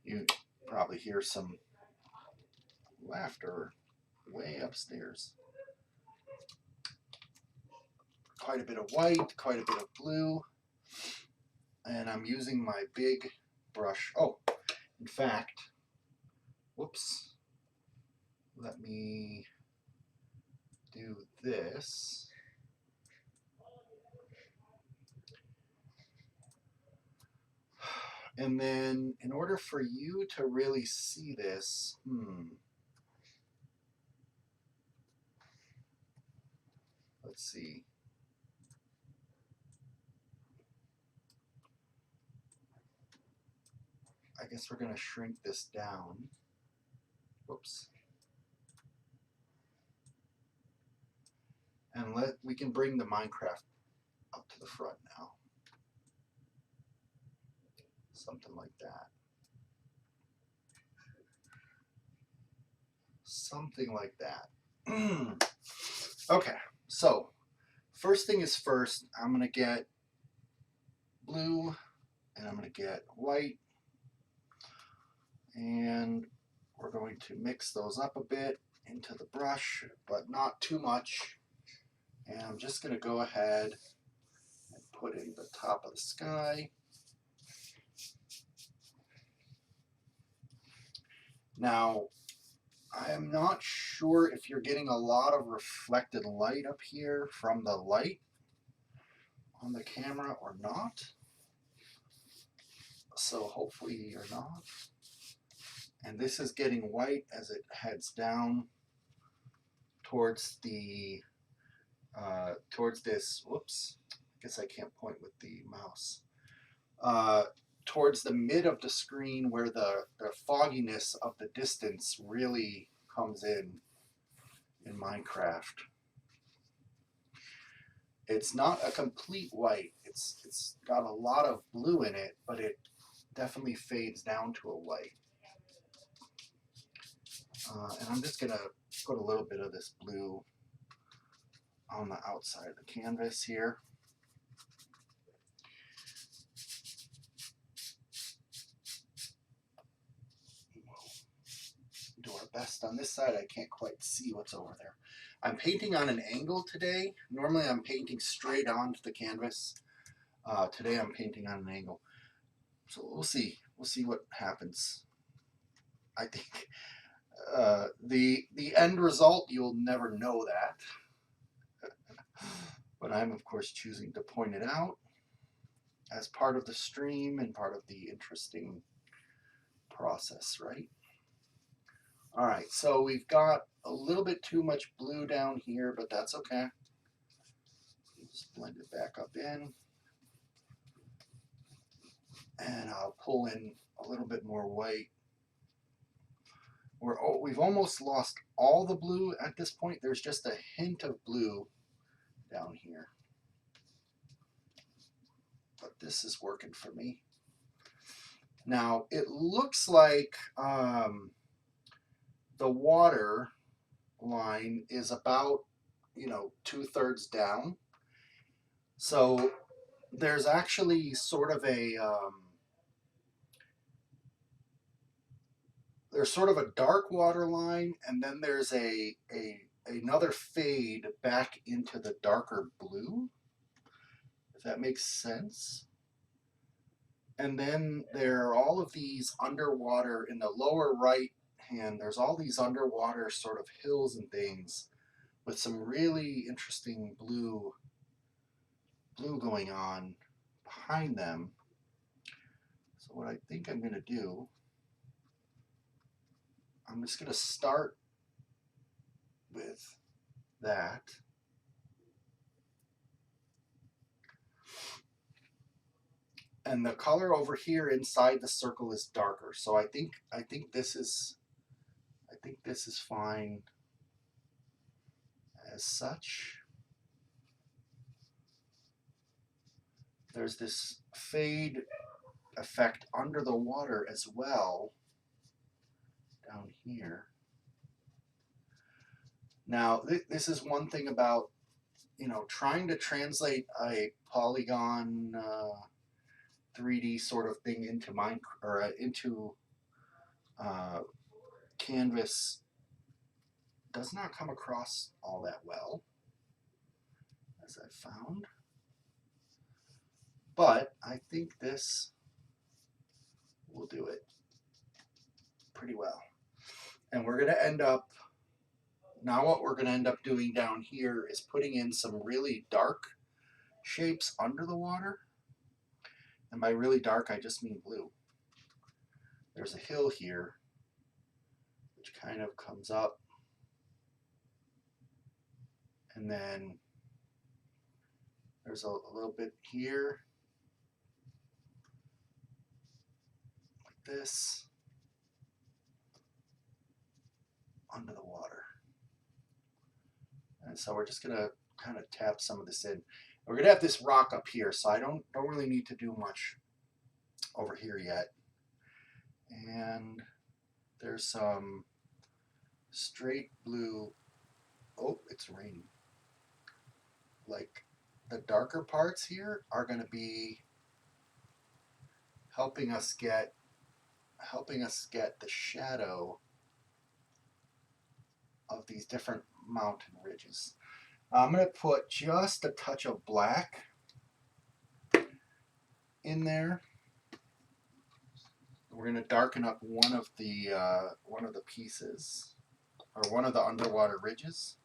you probably hear some laughter way upstairs. Quite a bit of white, quite a bit of blue, and I'm using my big brush. Oh, in fact, whoops, let me do this. And then in order for you to really see this, let's see. I guess we're going to shrink this down. Whoops. And we can bring the Minecraft up to the front now. Something like that. Something like that. Okay, so first thing is first, I'm going to get blue and I'm going to get white. And we're going to mix those up a bit into the brush, but not too much. And I'm just going to go ahead and put in the top of the sky. Now, I am not sure if you're getting a lot of reflected light up here from the light on the camera or not. So hopefully you're not. And this is getting white as it heads down towards the towards this, whoops, I guess I can't point with the mouse, towards the mid of the screen where the fogginess of the distance really comes in Minecraft. It's not a complete white, it's got a lot of blue in it, but it definitely fades down to a white. And I'm just going to put a little bit of this blue on the outside of the canvas here. Do our best on this side. I can't quite see what's over there. I'm painting on an angle today. Normally I'm painting straight onto the canvas, Today I'm painting on an angle. So we'll see. We'll see what happens. I think the end result, you'll never know that. But I'm, of course, choosing to point it out as part of the stream and part of the interesting process, right? All right, so we've got a little bit too much blue down here, but that's okay. Just blend it back up in. And I'll pull in a little bit more white. We've almost lost all the blue at this point. There's just a hint of blue down here. But this is working for me. Now, it looks like the water line is about, 2/3 down. So there's actually sort of a dark water line, and then there's another fade back into the darker blue, if that makes sense. And then there are all of these underwater, in the lower right hand, there's all these underwater sort of hills and things with some really interesting blue going on behind them. So what I think I'm going to do, I'm just going to start with that. And the color over here inside the circle is darker. So I think this is fine as such. There's this fade effect under the water as well down here. Now, this is one thing about, trying to translate a polygon 3D sort of thing into Canvas does not come across all that well, as I've found. But I think this will do it pretty well. And we're going to end up, now what we're going to end up doing down here is putting in some really dark shapes under the water. And by really dark, I just mean blue. There's a hill here, which kind of comes up. And then there's a little bit here, like this, under the water. And so we're just going to kind of tap some of this in. We're going to have this rock up here, so I don't really need to do much over here yet. And there's some straight blue. Oh, it's raining. Like, the darker parts here are going to be helping us get the shadow of these different mountain ridges. I'm going to put just a touch of black in there. We're going to darken up one of the pieces, or one of the underwater ridges.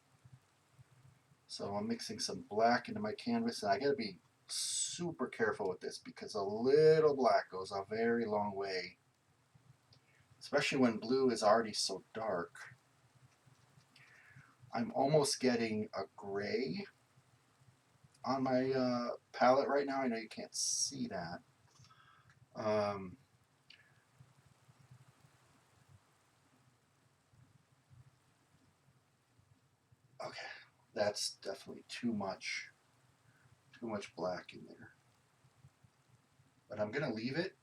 So I'm mixing some black into my canvas, and I got to be super careful with this because a little black goes a very long way, especially when blue is already so dark. I'm almost getting a gray on my palette right now. I know you can't see that. Okay, that's definitely too much black in there. But I'm gonna leave it.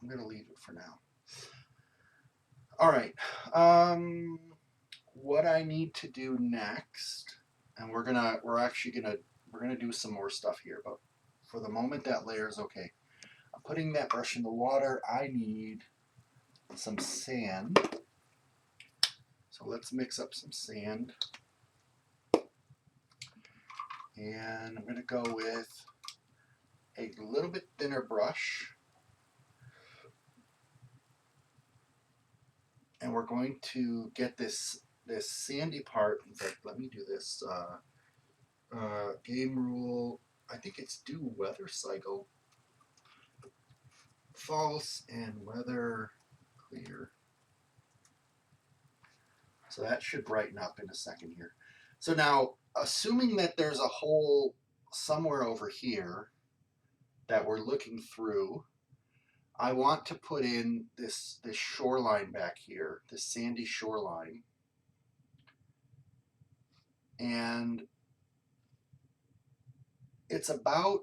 I'm gonna leave it for now. All right. What I need to do next, and we're gonna do some more stuff here, but for the moment that layer is okay. I'm putting that brush in the water. I need some sand. So let's mix up some sand. And I'm going to go with a little bit thinner brush. And we're going to get this sandy part. In fact, let me do this. Game rule, I think it's do weather cycle. False and weather clear. So that should brighten up in a second here. So now, assuming that there's a hole somewhere over here that we're looking through, I want to put in this shoreline back here, this sandy shoreline. And it's about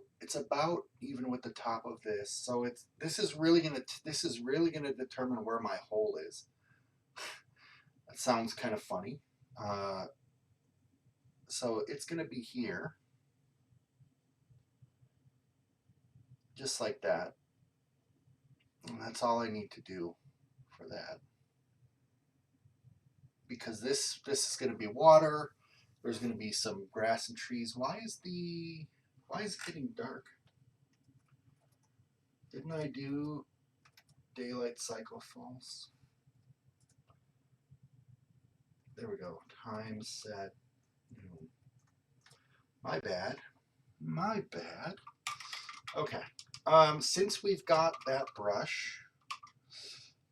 even with the top of this. So this is really gonna determine where my hole is. That sounds kind of funny. So it's gonna be here, just like that. And that's all I need to do for that. Because this is gonna be water. There's gonna be some grass and trees. Why is it getting dark? Didn't I do daylight cycle false? There we go. Time set. My bad. My bad. Okay. Since we've got that brush,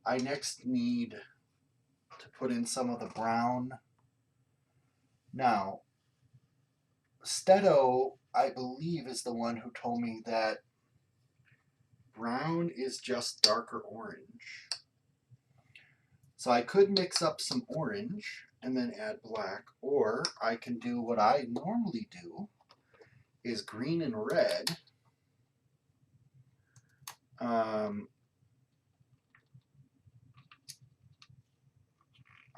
I next need to put in some of the brown. Now, Stedo, I believe, is the one who told me that brown is just darker orange. So I could mix up some orange and then add black, or I can do what I normally do, is green and red.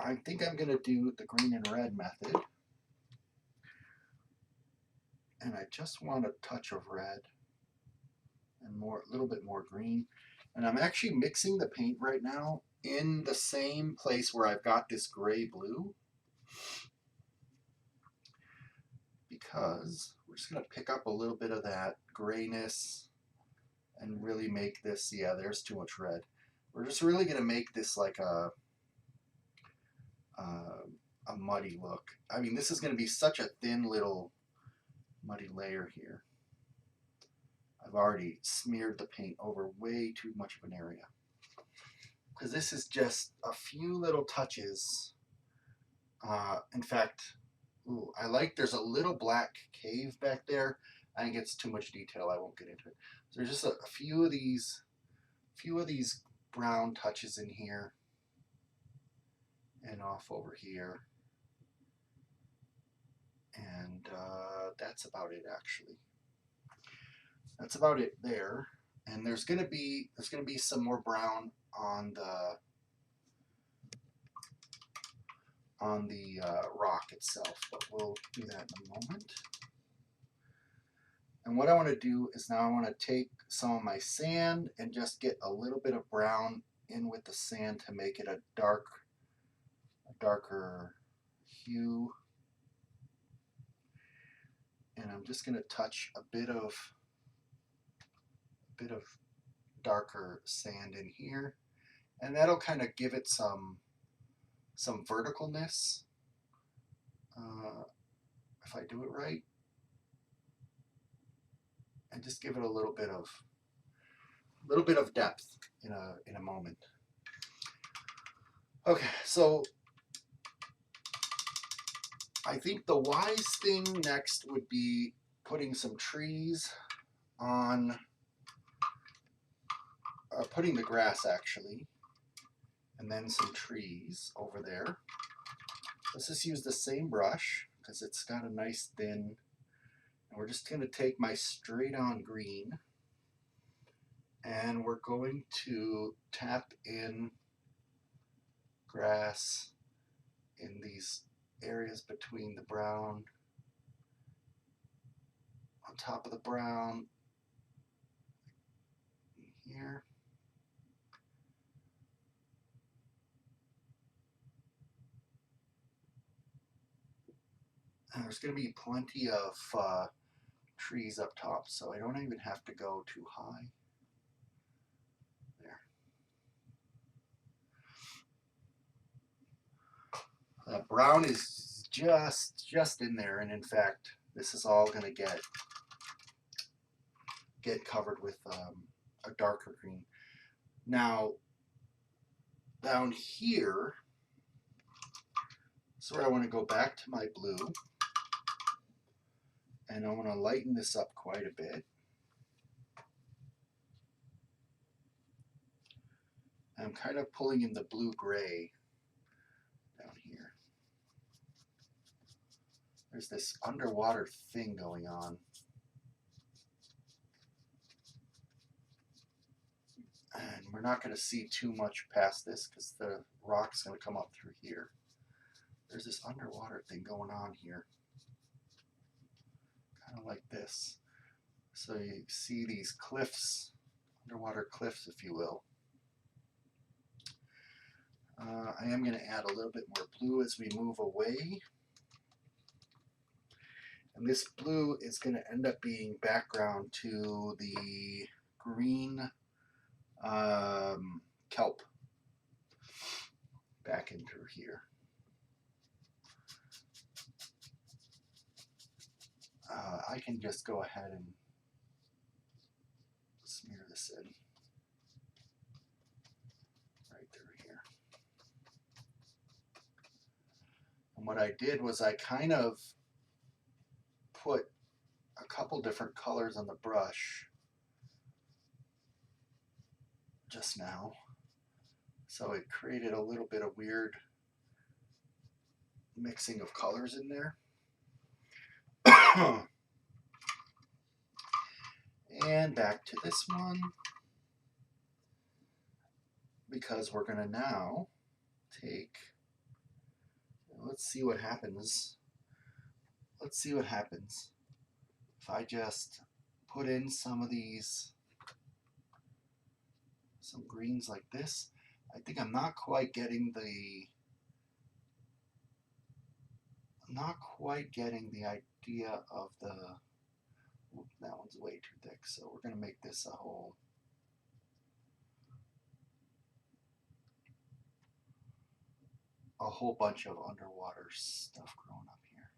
I think I'm going to do the green and red method. And I just want a touch of red and a little bit more green. And I'm actually mixing the paint right now in the same place where I've got this gray blue, because we're just going to pick up a little bit of that grayness and really make this, yeah, there's too much red. We're just really going to make this like a muddy look. I mean, this is going to be such a thin little muddy layer here. I've already smeared the paint over way too much of an area, because this is just a few little touches. In fact, I like, there's a little black cave back there. I think it's too much detail. I won't get into it. So there's just a few of these brown touches in here and off over here. And that's about it, actually. That's about it there. And there's gonna be some more brown on the rock itself, but we'll do that in a moment. And what I want to do is now I want to take some of my sand and just get a little bit of brown in with the sand to make it a darker hue. And I'm just going to touch a bit of darker sand in here, and that'll kind of give it some verticalness, if I do it right, and just give it a little bit of depth in a moment. Okay, so I think the wise thing next would be putting some trees on, putting the grass actually, and then some trees over there. Let's just use the same brush because it's got a nice thin, and we're just going to take my straight on green and we're going to tap in grass in these areas between the brown, on top of the brown here. And there's going to be plenty of trees up top, so I don't even have to go too high. There. Brown is just in there, and in fact, this is all going to get covered with a darker green. Now, down here is where I want to go back to my blue, and I want to lighten this up quite a bit. I'm kind of pulling in the blue-gray down here. There's this underwater thing going on. And we're not going to see too much past this because the rock's going to come up through here. There's this underwater thing going on here. Kind of like this. So you see these cliffs, underwater cliffs, if you will. I am going to add a little bit more blue as we move away. And this blue is going to end up being background to the green kelp back in through here. I can just go ahead and smear this in right through here. And what I did was I kind of put a couple different colors on the brush just now, so it created a little bit of weird mixing of colors in there. And back to this one, because we're going to now take, let's see what happens. Let's see what happens if I just put in some of these, some greens like this. I think I'm not quite getting the idea of the, oops, that one's way too thick, so we're going to make this a whole bunch of underwater stuff growing up here.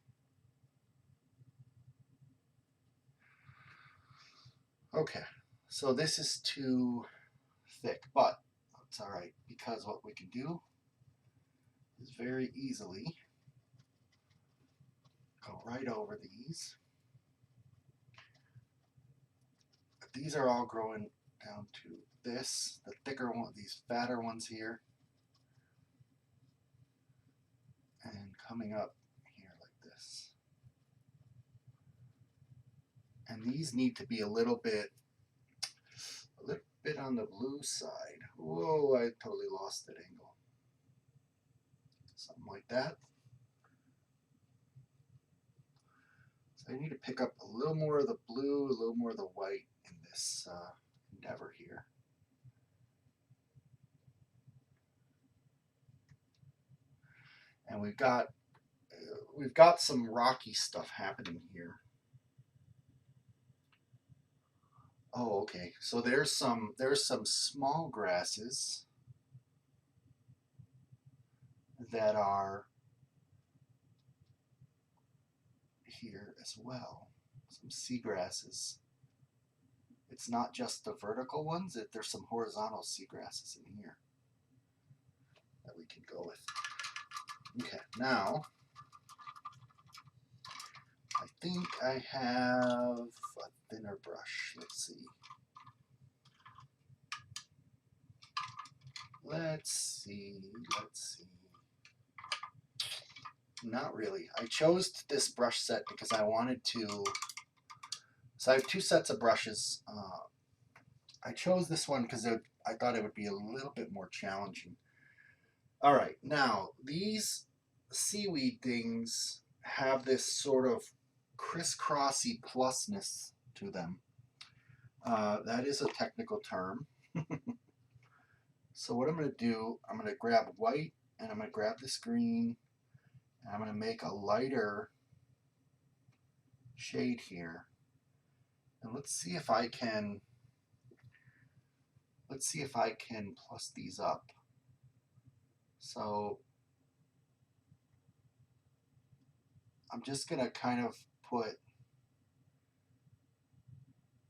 Okay, so this is too thick, but that's all right, because what we can do is very easily go right over these. These are all growing down to this, the thicker one, these fatter ones here, and coming up here like this. And these need to be a little bit on the blue side. Whoa, I totally lost that angle. Something like that. So I need to pick up a little more of the blue, a little more of the white in this endeavor here. And we've got some rocky stuff happening here. Oh, okay. So there's some small grasses that are here as well. Some seagrasses. It's not just the vertical ones, there's some horizontal seagrasses in here that we can go with. Okay, now I think I have a thinner brush. Let's see. Not really. I chose this brush set because I wanted to. So I have two sets of brushes. I chose this one because I thought it would be a little bit more challenging. All right, now these seaweed things have this sort of crisscrossy plusness to them. That is a technical term. So what I'm going to do, I'm going to grab white and I'm going to grab this green and I'm going to make a lighter shade here. And let's see if I can plus these up. So I'm just gonna kind of put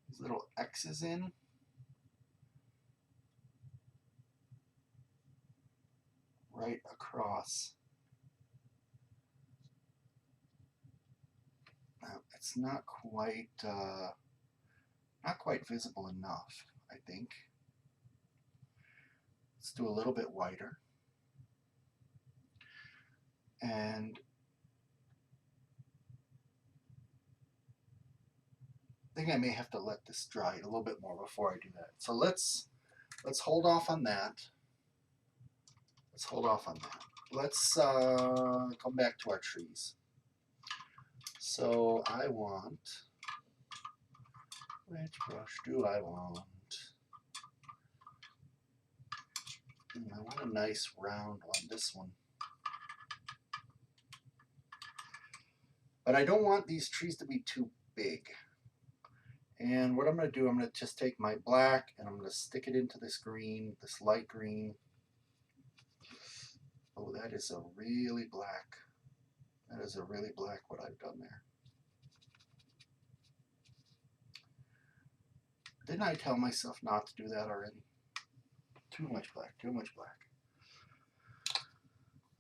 these little X's in. Right across. Now, it's not quite visible enough, I think. Let's do a little bit wider. And I think I may have to let this dry a little bit more before I do that. So let's hold off on that. Let's hold off on that. Let's come back to our trees. So I want, which brush do I want? I want a nice round one, this one. But I don't want these trees to be too big. And what I'm going to do, I'm going to just take my black and I'm going to stick it into this green, this light green. Oh, that is a really black. That is a really black what I've done there. Didn't I tell myself not to do that already? Too much black, too much black.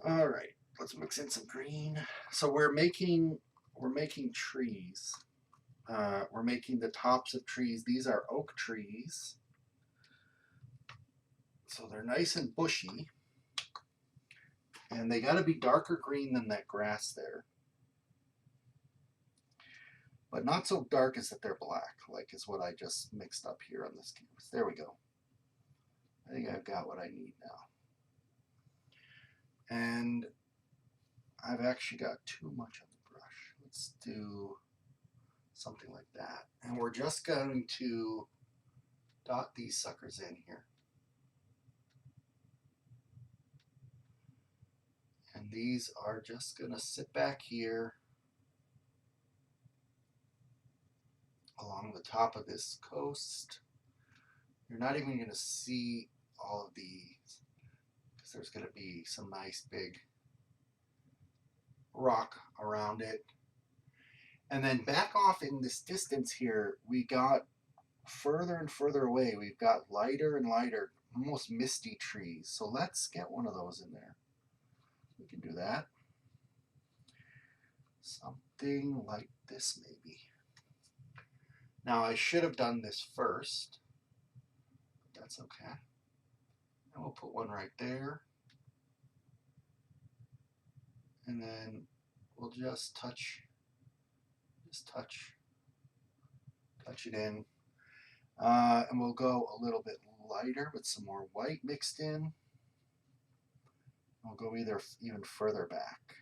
All right, let's mix in some green. So we're making trees. We're making the tops of trees. These are oak trees. So they're nice and bushy. And they got to be darker green than that grass there. But not so dark as that they're black, like is what I just mixed up here on this canvas. There we go. I think I've got what I need now. And I've actually got too much on the brush. Let's do something like that. And we're just going to dot these suckers in here. And these are just going to sit back here along the top of this coast. You're not even going to see all of these because there's going to be some nice big rock around it. And then back off in this distance here, we got further and further away. We've got lighter and lighter, almost misty trees. So let's get one of those in there. We can do that. Something like this maybe. Now I should have done this first. But that's okay. And we'll put one right there. And then we'll just touch it in. And we'll go a little bit lighter with some more white mixed in. We'll go even further back.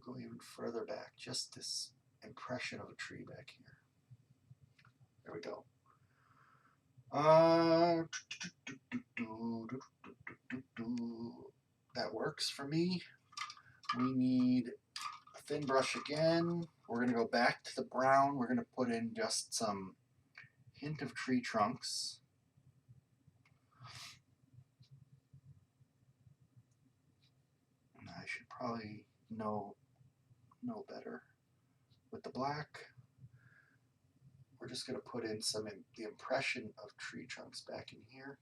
We'll go even further back, just this impression of a tree back here. There we go. That works for me. We need a thin brush again. We're going to go back to the brown. We're going to put in just some hint of tree trunks. And I should probably know better. With the black, we're just going to put in the impression of tree trunks back in here.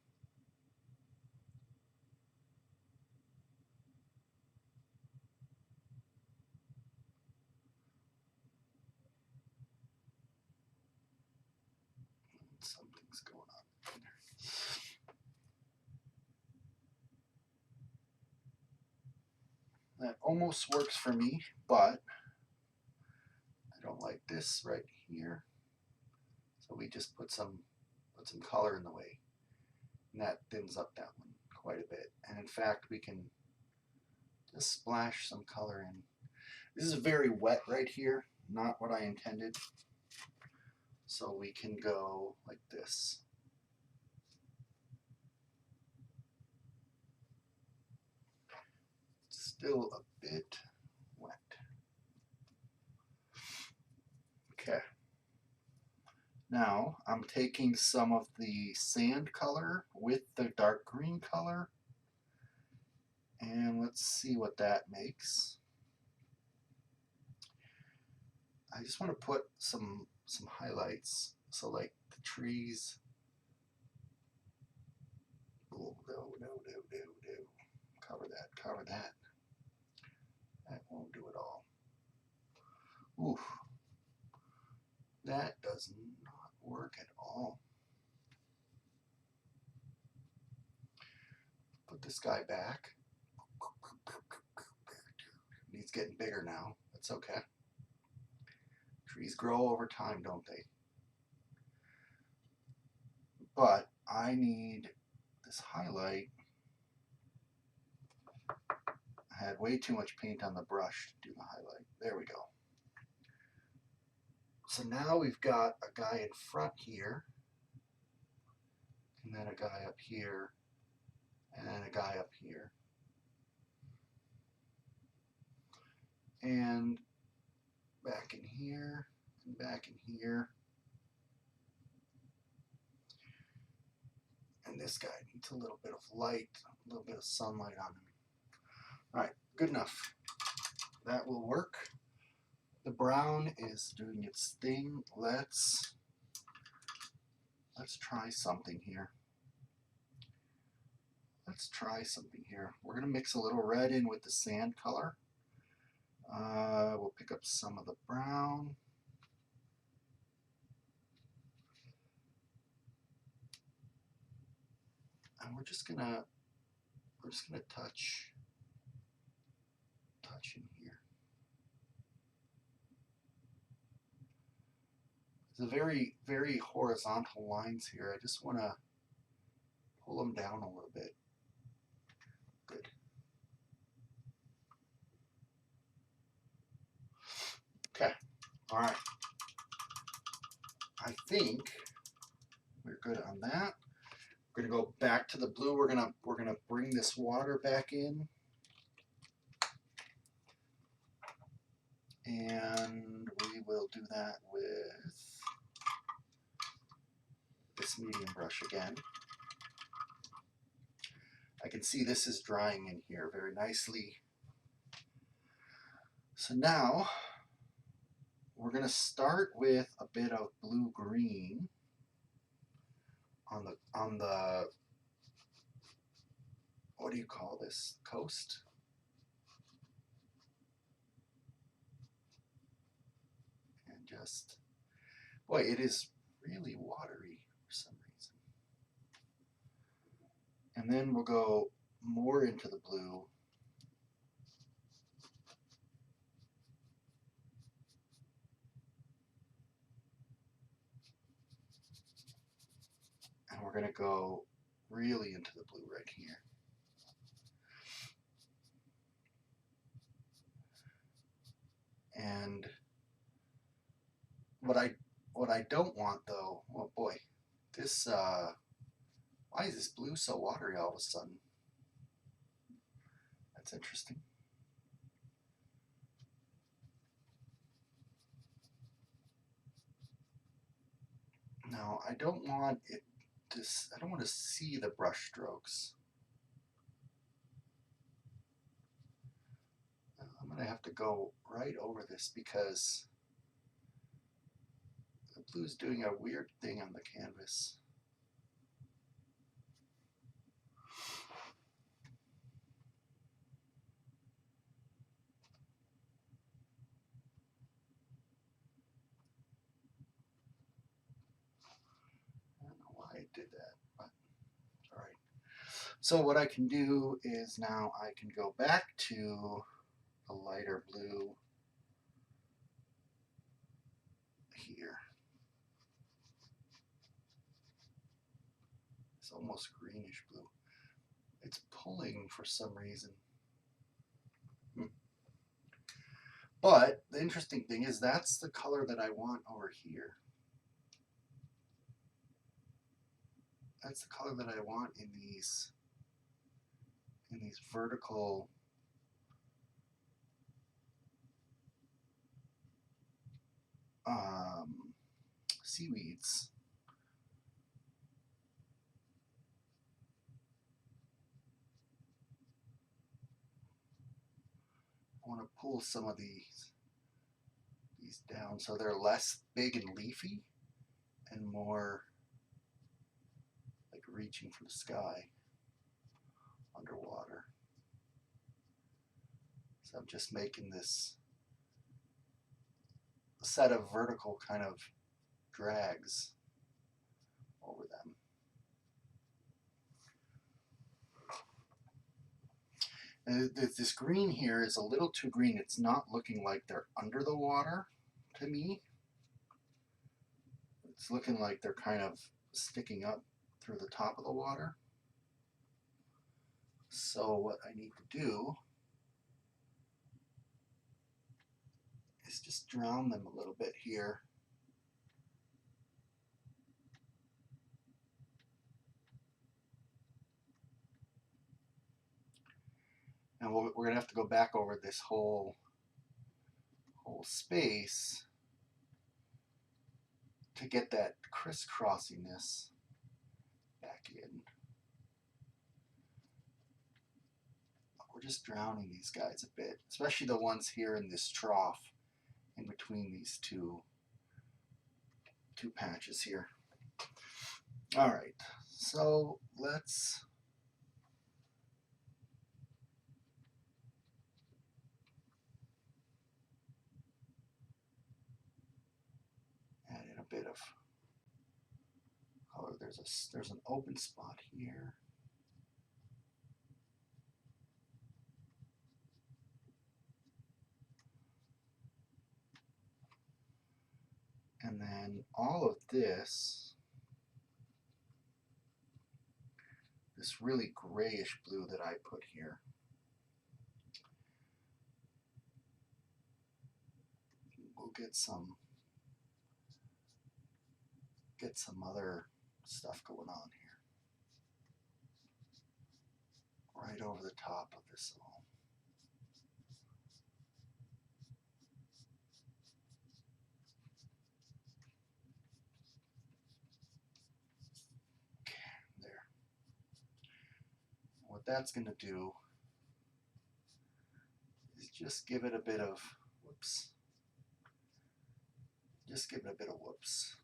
Something's going on there. That almost works for me, but I don't like this right here. So we just put some color in the way. And that thins up that one quite a bit. And in fact, we can just splash some color in. This is very wet right here, not what I intended. So we can go like this. Still a bit wet. Okay. Now I'm taking some of the sand color with the dark green color, and let's see what that makes. I just want to put some highlights, so like the trees. Oh, no. Cover that. That won't do it all. Oof. That does not work at all. Put this guy back. He's getting bigger now. That's okay. Trees grow over time, don't they? But I need this highlight. I had way too much paint on the brush to do the highlight. There we go. So now we've got a guy in front here, and then a guy up here, and a guy up here. And back in here, and back in here. And this guy needs a little bit of light, a little bit of sunlight on him. All right, good enough. That will work. The brown is doing its thing. Let's try something here. We're going to mix a little red in with the sand color. We'll pick up some of the brown. And we're just gonna touch in here. There's a very horizontal lines here. I just want to pull them down a little bit. Good. Okay. All right. I think we're good on that. We're gonna go back to the blue. We're gonna bring this water back in, and we will do that with this medium brush again. I can see this is drying in here very nicely. So now we're going to start with a bit of blue-green on the what do you call this, coast? And just, boy, it is really watery for some reason. And then we'll go more into the blue. And we're going to go really into the blue right here. And what I don't want though, oh boy, this why is this blue so watery all of a sudden? That's interesting. Now I don't want it to, I don't want to see the brush strokes. I'm going to have to go right over this because the blue's doing a weird thing on the canvas. I don't know why it did that, but it's all right. So what I can do is now I can go back to a lighter blue here. It's almost greenish blue. It's pulling for some reason. But the interesting thing is that's the color that I want over here. That's the color that I want in these vertical seaweeds. I want to pull some of these down so they're less big and leafy and more like reaching for the sky underwater. So I'm just making this set of vertical kind of drags over them. And this green here is a little too green. It's not looking like they're under the water to me. It's looking like they're kind of sticking up through the top of the water. So what I need to do is just drown them a little bit here. And we're going to have to go back over this whole space to get that crisscrossiness back in. We're just drowning these guys a bit, especially the ones here in this trough in between these two patches here. All right, so let's add in a bit of color. There's an open spot here. And then all of this really grayish blue that I put here, we'll get some other stuff going on here, right over the top of this all. What that's going to do is just give it a bit of whoops. Just give it a bit of whoops.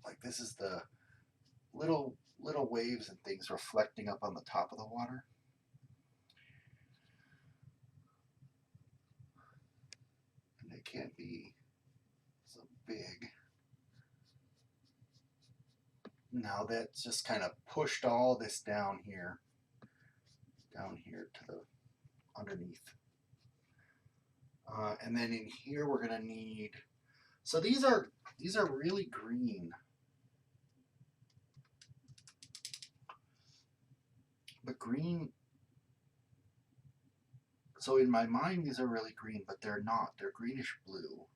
Like this is the little waves and things reflecting up on the top of the water. And they can't be so big. Now that's just kind of pushed all this down here to the underneath. And then in here we're gonna need, so these are really green. But green, so in my mind these are really green, but they're not. They're greenish blue.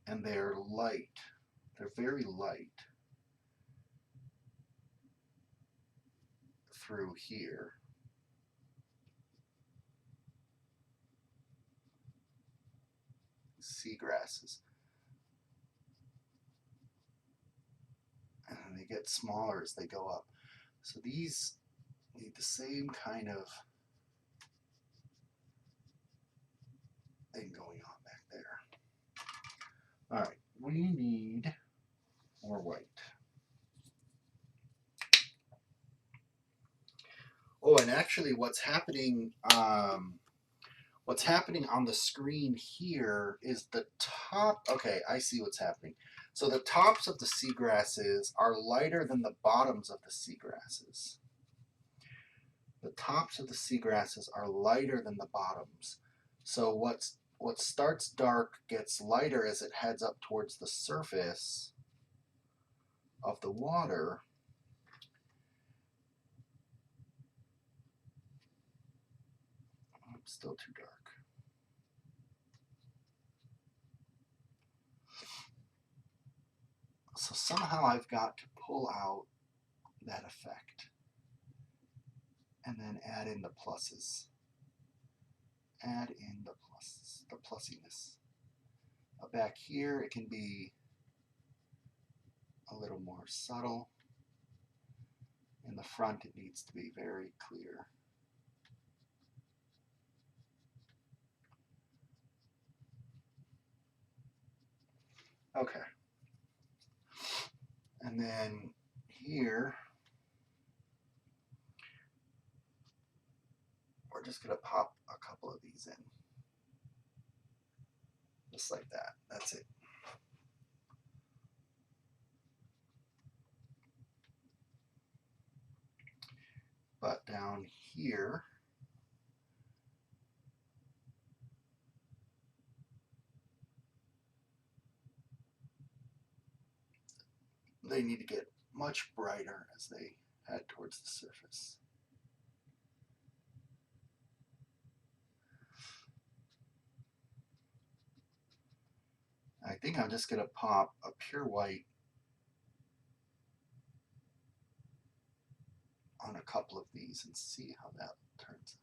And they're light. They're very light through here. Seagrasses. And then they get smaller as they go up. So these need the same kind of thing going on back there. All right, we need more white. Oh, and actually what's happening on the screen here is the top. Okay, I see what's happening. So the tops of the seagrasses are lighter than the bottoms of the seagrasses. The tops of the seagrasses are lighter than the bottoms. So what starts dark gets lighter as it heads up towards the surface of the water. It's still too dark. So somehow I've got to pull out that effect and then add in the pluses. add in the plussiness. Back here, it can be a little more subtle. In the front, it needs to be very clear. Okay. And then here, we're just going to pop a couple of these in. Just like that. That's it. But down here, they need to get much brighter as they head towards the surface. I think I'm just going to pop a pure white on a couple of these and see how that turns out.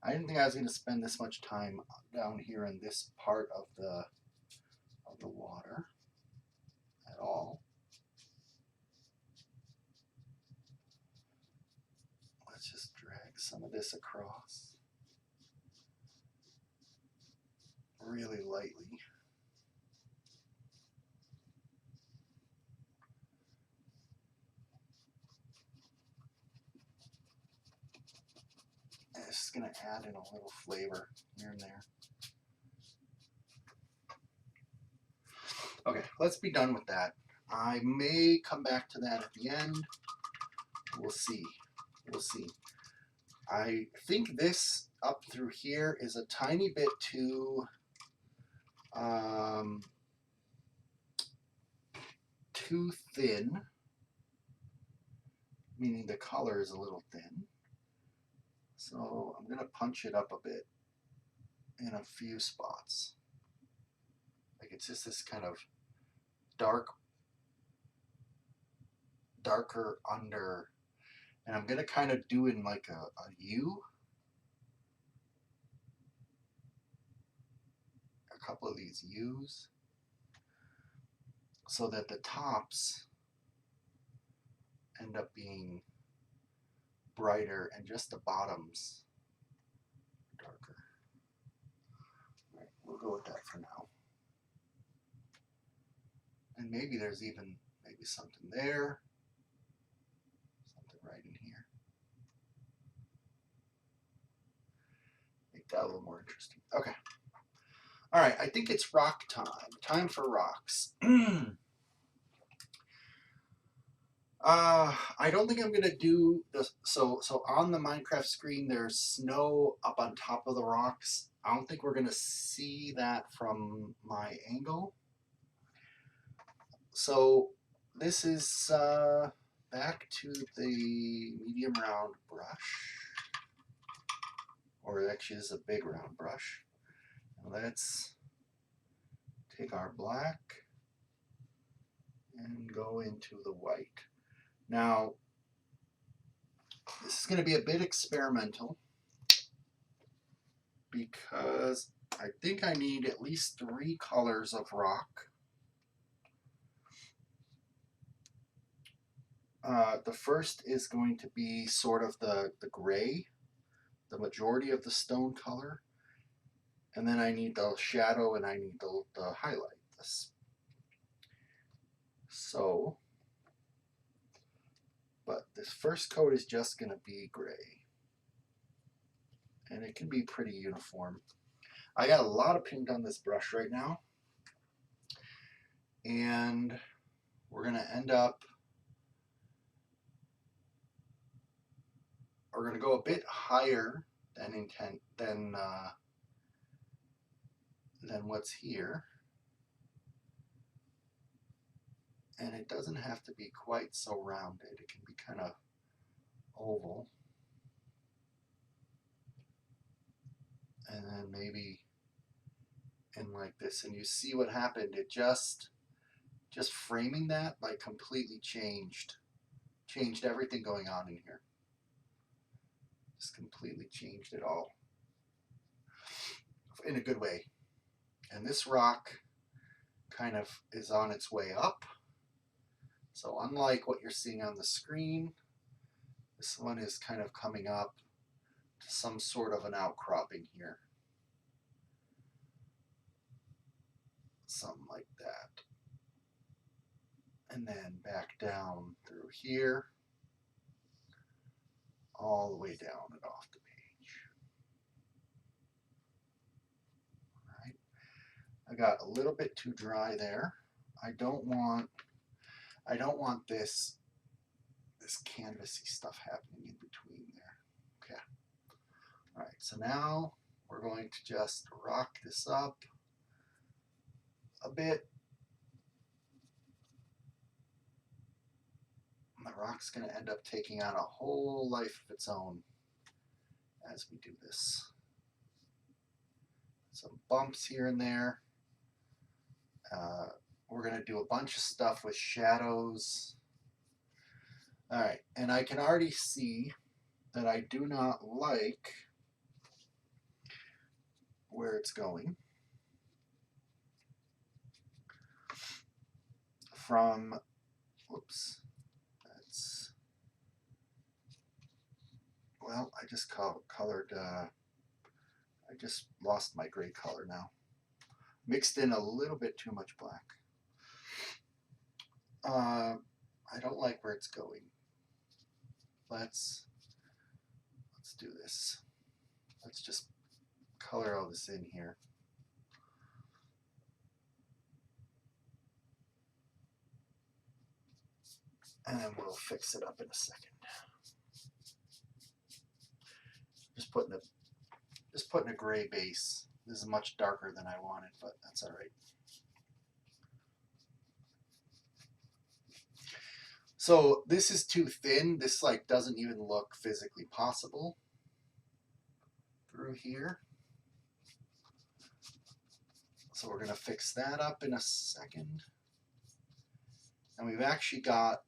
I didn't think I was going to spend this much time down here in this part of the water at all. Let's just drag some of this across really lightly. And it's just going to add in a little flavor here and there. Okay, let's be done with that. I may come back to that at the end. We'll see. We'll see. I think this up through here is a tiny bit too thin, meaning the color is a little thin. So I'm going to punch it up a bit in a few spots. Like it's just this kind of darker under, and I'm going to kind of do in like a U. A couple of these U's so that the tops end up being brighter and just the bottoms darker. All right, we'll go with that for now. And maybe there's even something there, something right in here. Make that a little more interesting. Okay. All right, I think it's rock time. Time for rocks. I don't think I'm gonna do this. So on the Minecraft screen, there's snow up on top of the rocks. I don't think we're gonna see that from my angle. So this is back to the medium round brush, or actually this is a big round brush. Let's take our black and go into the white. Now, this is going to be a bit experimental because I think I need at least 3 colors of rock. The first is going to be sort of the gray, the majority of the stone color. And then I need the shadow and I need the highlight. So, but this first coat is just going to be gray. And it can be pretty uniform. I got a lot of paint on this brush right now. And we're going to end up, we're going to go a bit higher than what's here. And it doesn't have to be quite so rounded. It can be kind of oval. and then maybe in like this, and you see what happened. It just framing that like completely changed everything going on in here. Just completely changed it all in a good way. And this rock kind of is on its way up. So unlike what you're seeing on the screen, this one is kind of coming up to some sort of an outcropping here. Something like that. And then back down through here, all the way down and off the page. All right. I got a little bit too dry there. I don't want this canvasy stuff happening in between there. Okay. All right, so now we're going to just rock this up a bit. And the rock's going to end up taking on a whole life of its own as we do this. Some bumps here and there. We're going to do a bunch of stuff with shadows. All right, and I can already see that I do not like where it's going. From, whoops, that's, well, I just colored, I just lost my gray color now. Mixed in a little bit too much black. I don't like where it's going. Let's do this. Let's just color all this in here. And then we'll fix it up in a second. Just putting a gray base. This is much darker than I wanted, but that's all right. So this is too thin. This like doesn't even look physically possible through here. So we're going to fix that up in a second. And we've actually got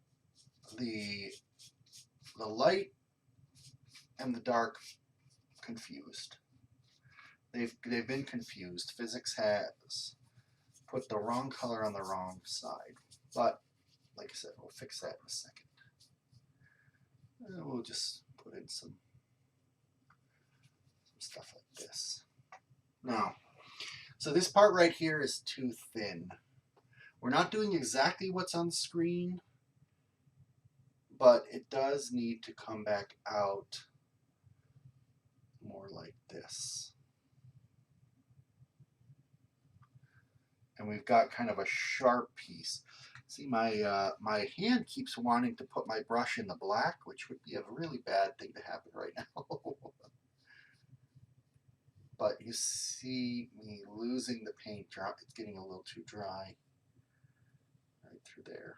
the light and the dark confused. They've been confused. Physics has put the wrong color on the wrong side. But like I said, we'll fix that in a second. And we'll just put in some stuff like this. Now, so this part right here is too thin. We're not doing exactly what's on the screen, but it does need to come back out more like this. And we've got kind of a sharp piece. See, my hand keeps wanting to put my brush in the black, which would be a really bad thing to happen right now. But you see me losing the paint drop. It's getting a little too dry right through there.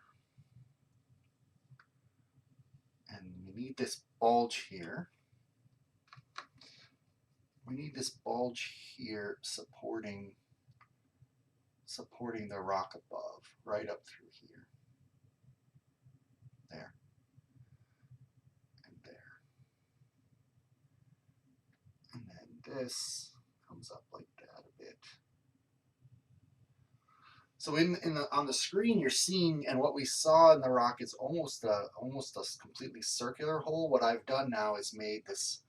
And we need this bulge here. We need this bulge here supporting the rock above, right up through here. There. And there. And then this comes up like that a bit. So on the screen you're seeing, and what we saw in the rock is almost a completely circular hole. What I've done now is made this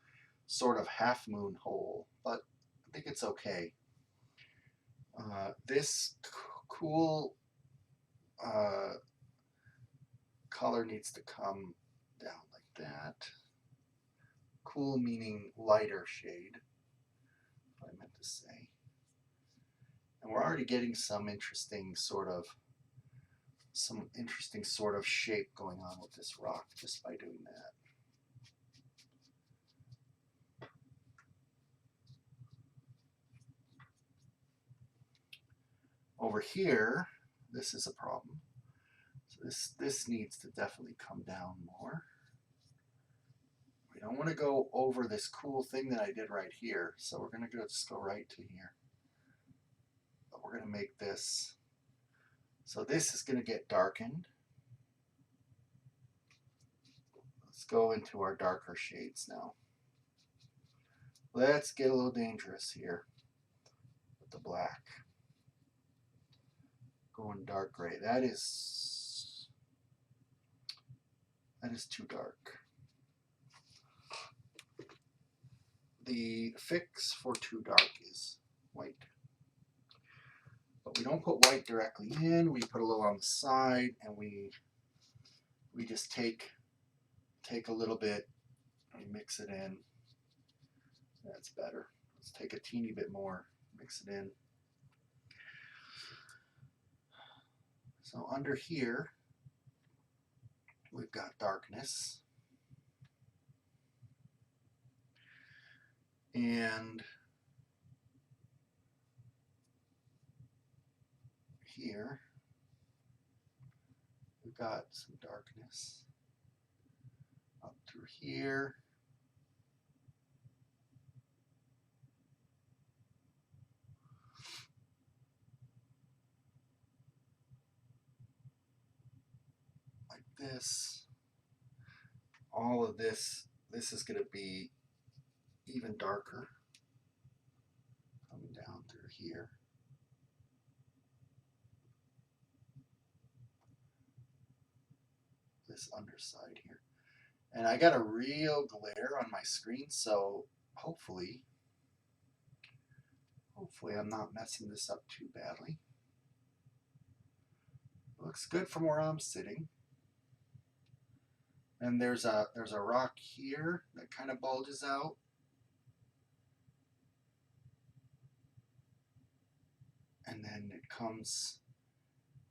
sort of half moon hole, but I think it's okay. This cool color needs to come down like that. Cool meaning lighter shade, what I meant to say. And we're already getting some interesting sort of shape going on with this rock just by doing that. Over here, this is a problem. So this needs to definitely come down more. We don't want to go over this cool thing that I did right here. So we're going to just go right to here. But we're going to make this. So this is going to get darkened. Let's go into our darker shades now. Let's get a little dangerous here with the black. Going dark gray. That is too dark. The fix for too dark is white. But we don't put white directly in. We put a little on the side, and we just take a little bit and mix it in. That's better. Let's take a teeny bit more, mix it in. So under here, we've got darkness. And here, we've got some darkness. Up through here. Like this. All of this is going to be even darker. Coming down through here. This underside here. And I got a real glare on my screen, so hopefully I'm not messing this up too badly. Looks good from where I'm sitting. And there's a rock here that kind of bulges out. And then it comes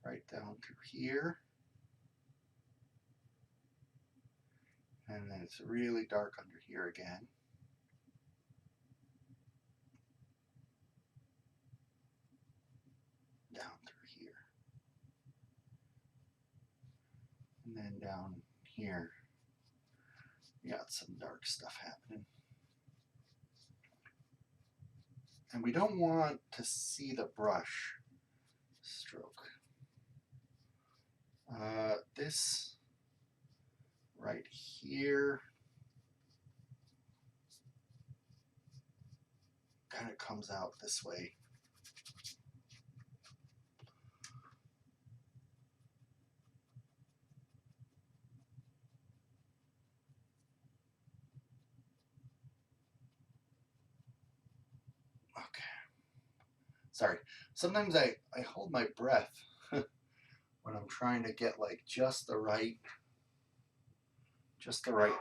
right down through here. And then it's really dark under here again. Down through here. And then down here, we got some dark stuff happening. And we don't want to see the brush stroke. This right here kind of comes out this way. Okay. Sorry. Sometimes I hold my breath when I'm trying to get like just the right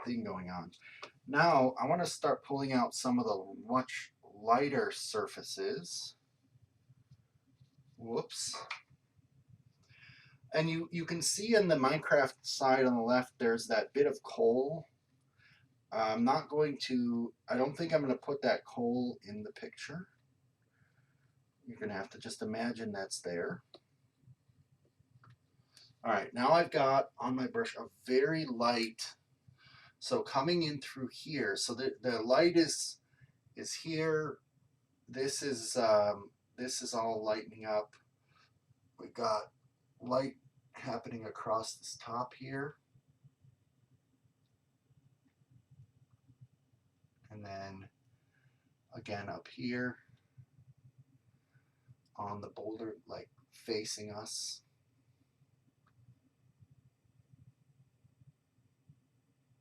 thing going on. Now I want to start pulling out some of the much lighter surfaces. Whoops. And you can see in the Minecraft side on the left, there's that bit of coal. I don't think I'm going to put that coal in the picture. You're going to have to just imagine that's there. All right, now I've got on my brush a very light, so coming in through here. So the light is here. This is all lightening up. We've got light happening across this top here. And then again up here on the boulder, like facing us.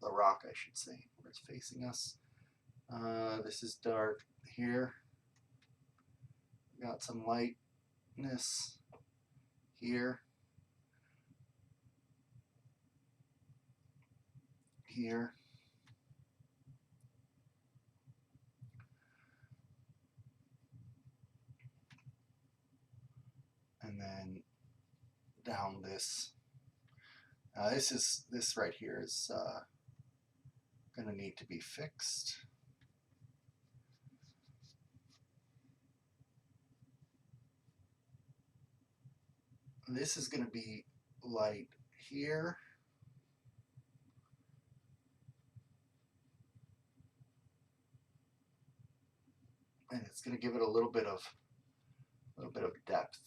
The rock, I should say, where it's facing us. This is dark here. We got some lightness here. Here. And then down this. This right here is going to need to be fixed. This is going to be light here. and it's going to give it a little bit of depth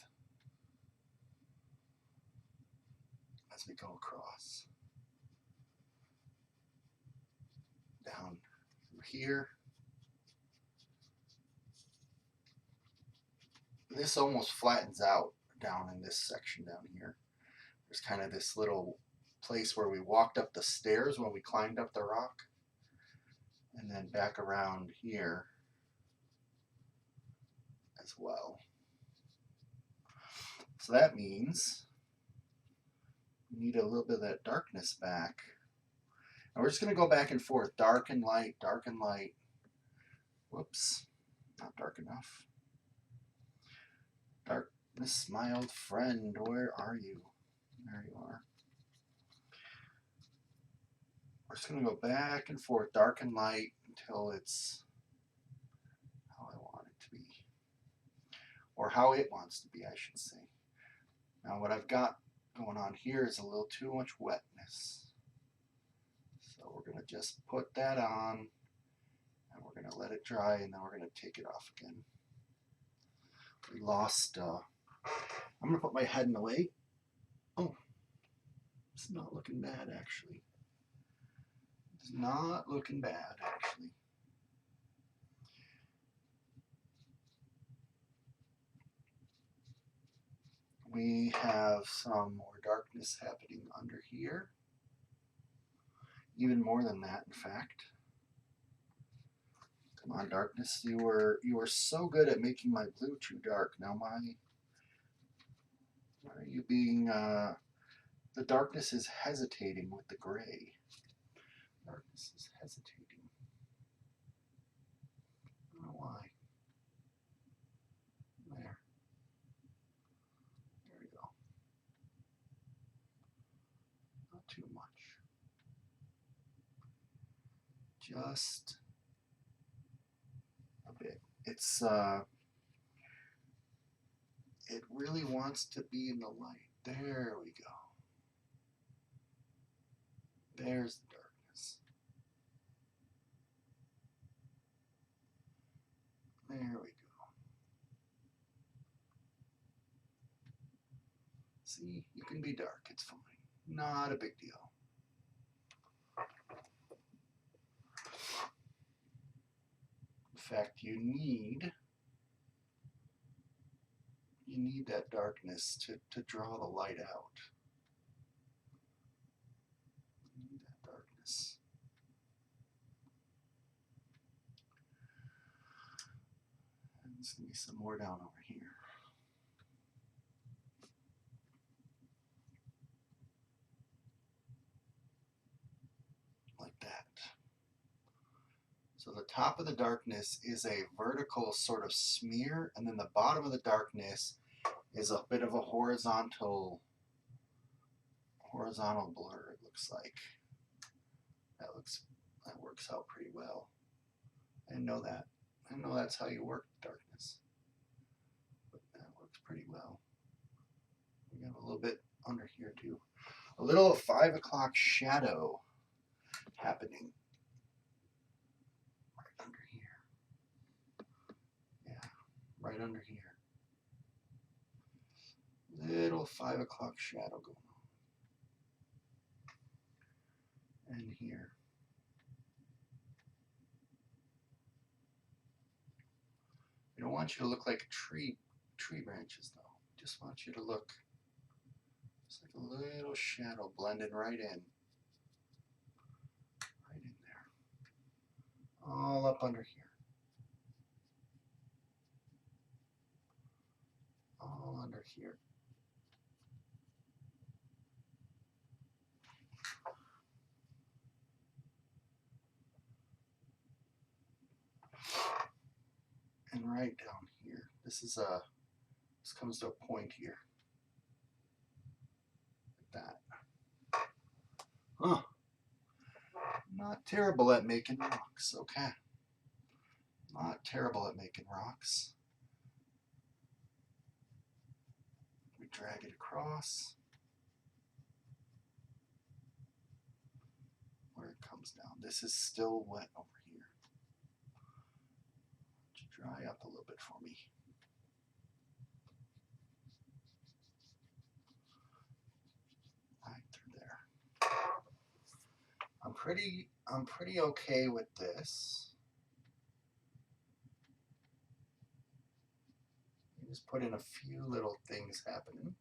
as we go across. Down through here. This almost flattens out down in this section down here. There's kind of this little place where we walked up the stairs when we climbed up the rock, and then back around here as well. So that means we need a little bit of that darkness back. And we're just going to go back and forth, dark and light, dark and light. Whoops, not dark enough. Darkness, my old friend, where are you? There you are. We're just going to go back and forth, dark and light, until it's how I want it to be. Or how it wants to be, I should say. Now what I've got going on here is a little too much wetness. So we're going to just put that on, and we're going to let it dry, and then we're going to take it off again. We lost, I'm going to put my head in the way. Oh, it's not looking bad, actually. It's not looking bad, actually. We have some more darkness happening under here. Even more than that, in fact. Come on, darkness. You were so good at making my blue too dark. Now why are you being the darkness is hesitating with the gray. Darkness is hesitating. I don't know why. There. There we go. Not too much. Just a bit. It's it really wants to be in the light. There we go. There's the darkness. There we go. See, you can be dark, it's fine. Not a big deal. In fact, you need that darkness to draw the light out. You need that darkness. And there's going to be some more down over here. Like that. So the top of the darkness is a vertical sort of smear, and then the bottom of the darkness is a bit of a horizontal blur, it looks like. That works out pretty well. I didn't know that. I didn't know that's how you work darkness. But that works pretty well. We got a little bit under here too. A little 5 o'clock shadow happening. Right under here. Yeah, right under here. Little 5 o'clock shadow going on. And here. I don't want you to look like tree branches though. Just want you to look just like a little shadow blending right in. Right in there. All up under here. All under here. And right down here. This comes to a point here. Like that. Huh. Not terrible at making rocks, okay. Not terrible at making rocks. We drag it across. Where it comes down. This is still wet over here. dry up a little bit for me. Right through there. I'm pretty okay with this. Just put in a few little things happening.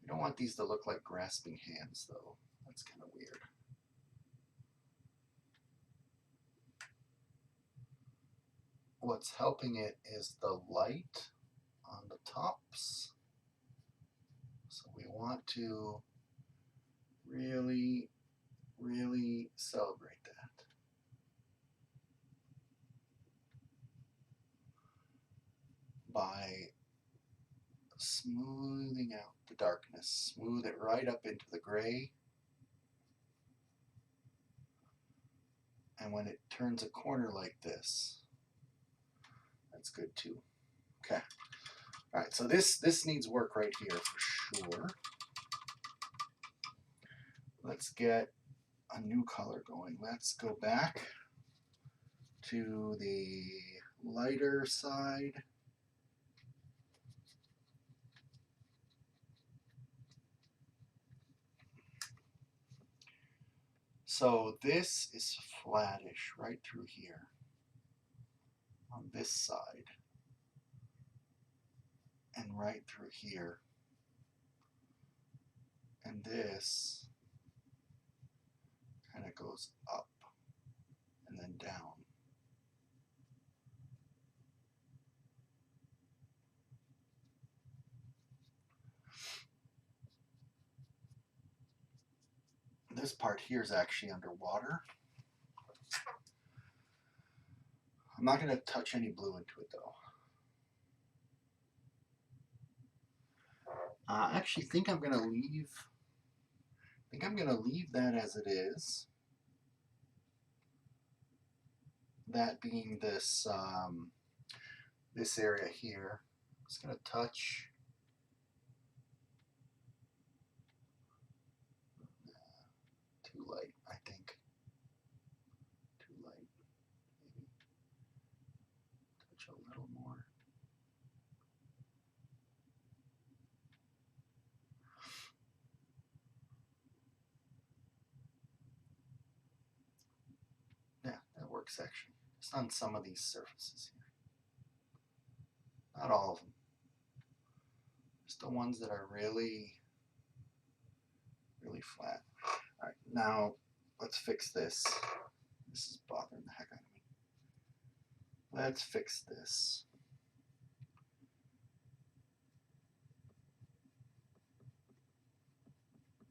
We don't want these to look like grasping hands, though. That's kind of weird. What's helping it is the light on the tops. So we want to really, really celebrate that. By smoothing out the darkness, smooth it right up into the gray. And when it turns a corner like this, that's good too. Okay. All right, so this needs work right here for sure. Let's get a new color going. Let's go back to the lighter side. So this is flattish right through here on this side and right through here. And this kind of goes up and then down. This part here is actually underwater. I'm not going to touch any blue into it though. I actually think I'm going to leave. I think I'm going to leave that as it is. That being this this area here. I'm just going to touch. Too light, I think. Too light. Maybe touch a little more. Yeah, that works actually. Just on some of these surfaces here. Not all of them. Just the ones that are really, really flat. All right, now let's fix this. This is bothering the heck out of me. Let's fix this.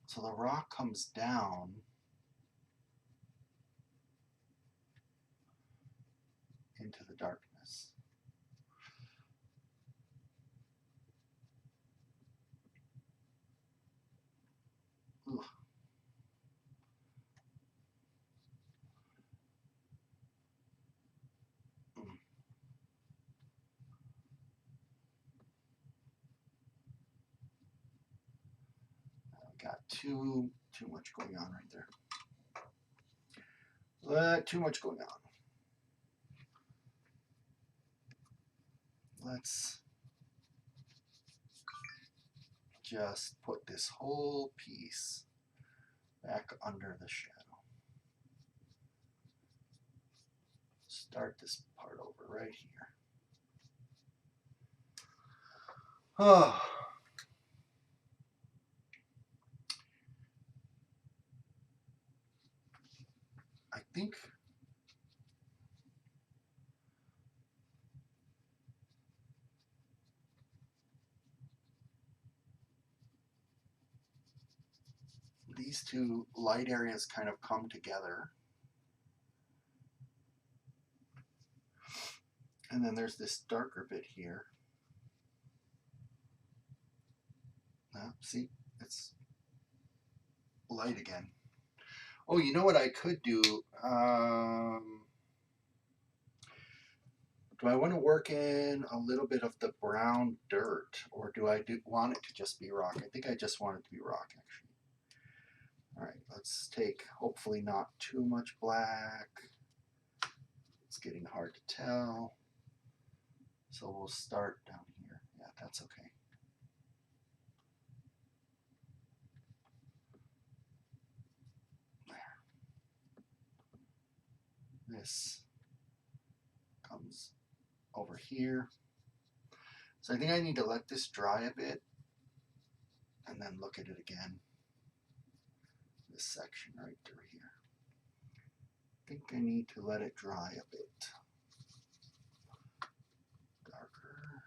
So the rock comes down into the darkness. Ooh. Got too much going on right there. Too much going on. Let's just put this whole piece back under the shadow. Start this part over right here. Oh. I think these two light areas kind of come together. And then there's this darker bit here. See, it's light again. Oh, you know what I could do? Do I want to work in a little bit of the brown dirt, or do I want it to just be rock? I think I just want it to be rock, actually. All right, let's take, hopefully not too much black. It's getting hard to tell. So we'll start down here. Yeah, that's okay. There. This comes over here. So I think I need to let this dry a bit and then look at it again. This section right through here. I think I need to let it dry a bit. Darker.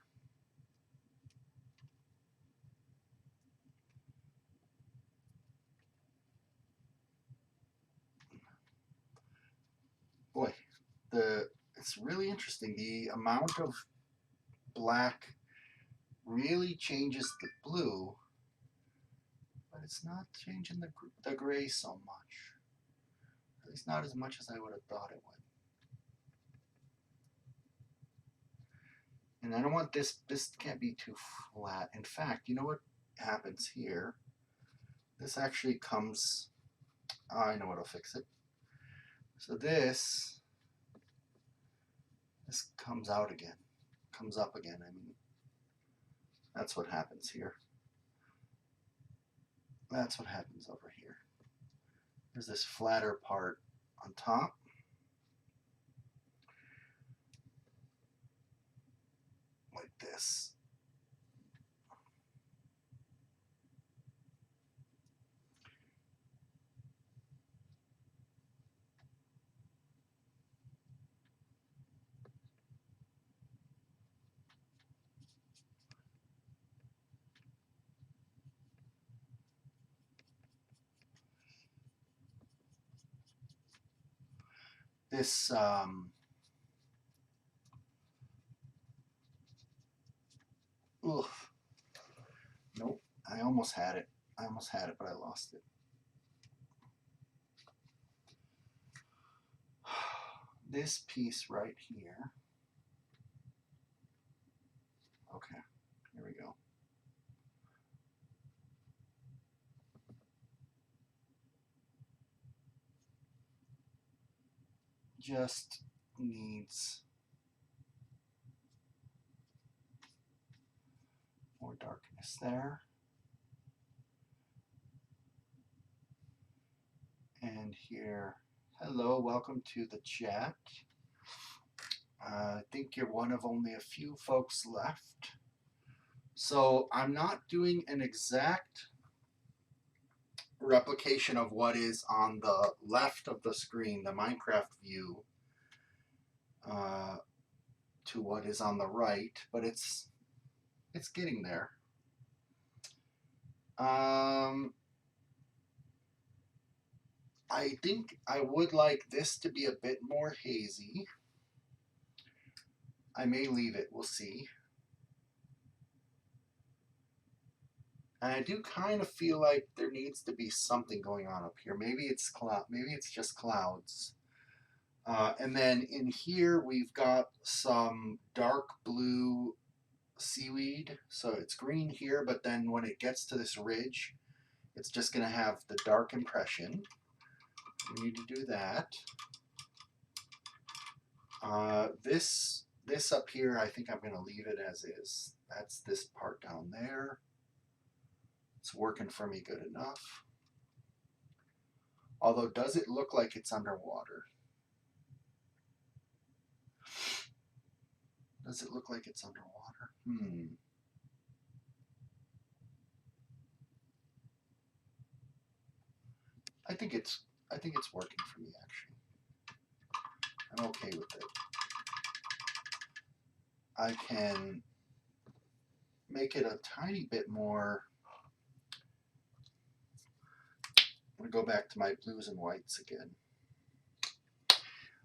Boy, it's really interesting. The amount of black really changes the blue, but it's not changing the gray so much. At least not as much as I would have thought it would. And I don't want this can't be too flat. In fact, you know what happens here? This actually comes, I know what'll fix it. So this comes out again, comes up again. I mean, that's what happens here. That's what happens over here. There's this flatter part on top. Like this. This nope, I almost had it. I almost had it, but I lost it. This piece right here. Okay, here we go. Just needs more darkness there. And here, hello, welcome to the chat. I think you're one of only a few folks left. So I'm not doing an exact replication of what is on the left of the screen, the Minecraft view, to what is on the right, but it's getting there. I think I would like this to be a bit more hazy. I may leave it, we'll see. And I do kind of feel like there needs to be something going on up here. Maybe it's maybe it's just clouds. And then in here we've got some dark blue seaweed. So it's green here, but then when it gets to this ridge, it's just going to have the dark impression. We need to do that. This up here, I think I'm going to leave it as is. That's this part down there. It's working for me good enough. Although, does it look like it's underwater? Does it look like it's underwater? I think it's working for me, actually. I'm okay with it. I can make it a tiny bit more. I'm going to go back to my blues and whites again.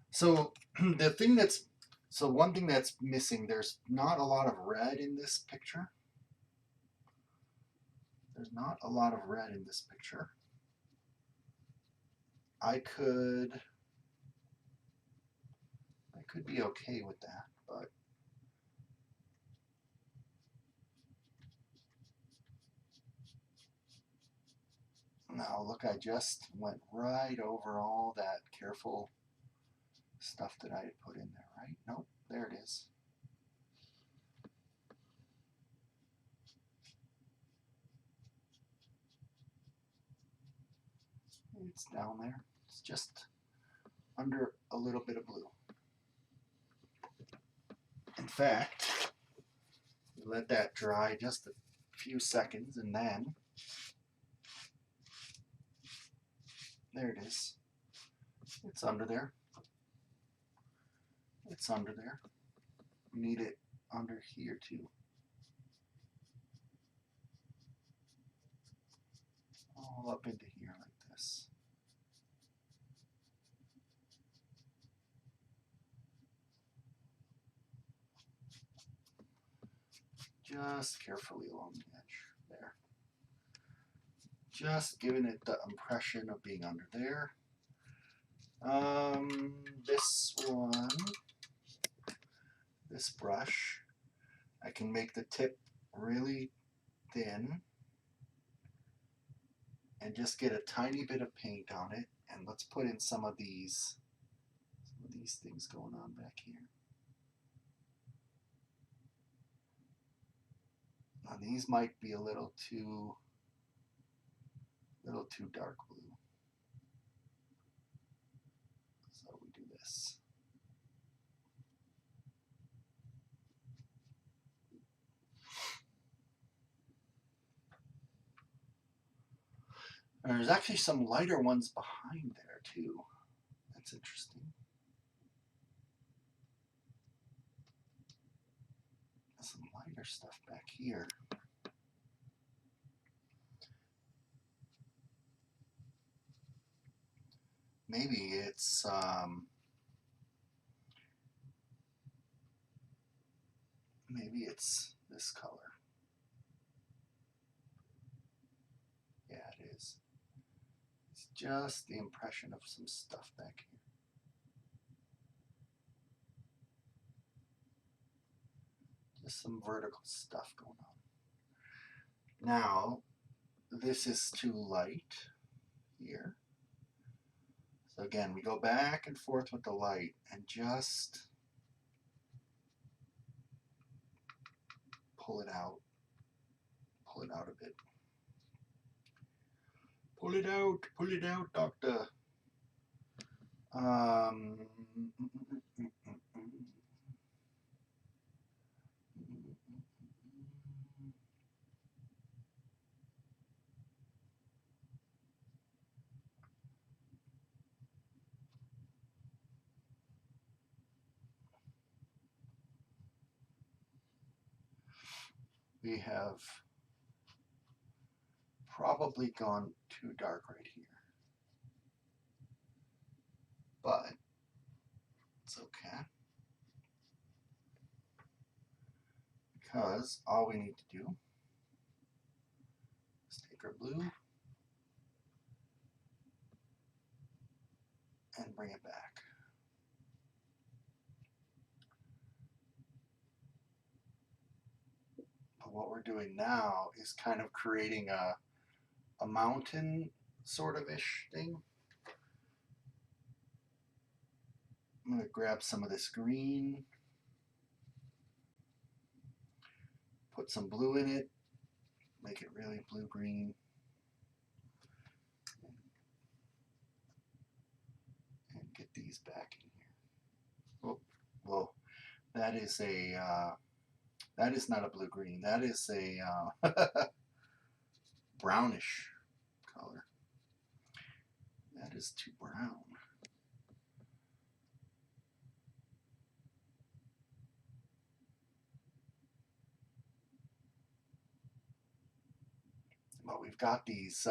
So one thing that's missing, there's not a lot of red in this picture. There's not a lot of red in this picture. I could be okay with that, but no, Oh, look, I just went right over all that careful stuff that I had put in there, right? Nope, there it is. It's down there. It's just under a little bit of blue. In fact, let that dry just a few seconds, and then there it is. It's under there. It's under there. We need it under here too. All up into here like this. Just carefully along the edge there. Just giving it the impression of being under there. This one, this brush, I can make the tip really thin and just get a tiny bit of paint on it. And let's put in some of these things going on back here. Now these might be a little too dark blue. So we do this. And there's actually some lighter ones behind there too. That's interesting. Some lighter stuff back here. Maybe it's this color. Yeah, it is. It's just the impression of some stuff back here. Just some vertical stuff going on. Now, this is too light here. So again, we go back and forth with the light and just pull it out a bit. Pull it out, doctor. We have probably gone too dark right here, but it's okay, because all we need to do is take our blue and bring it back. But what we're doing now is kind of creating a mountain sort of ish thing. I'm going to grab some of this green, put some blue in it, make it really blue-green, and get these back in here. Oh, well, that is not a blue-green. That is a brownish color. That is too brown. But we've got these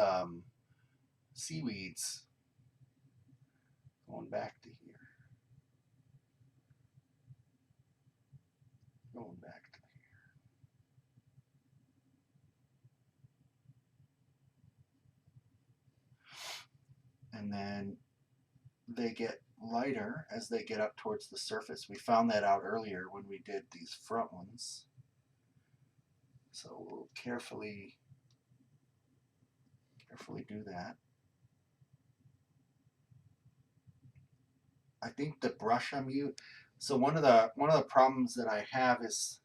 seaweeds going back to here. Going back to here. And then they get lighter as they get up towards the surface. We found that out earlier when we did these front ones. So we'll carefully do that. I think the brush I'm using. So one of the problems that I have is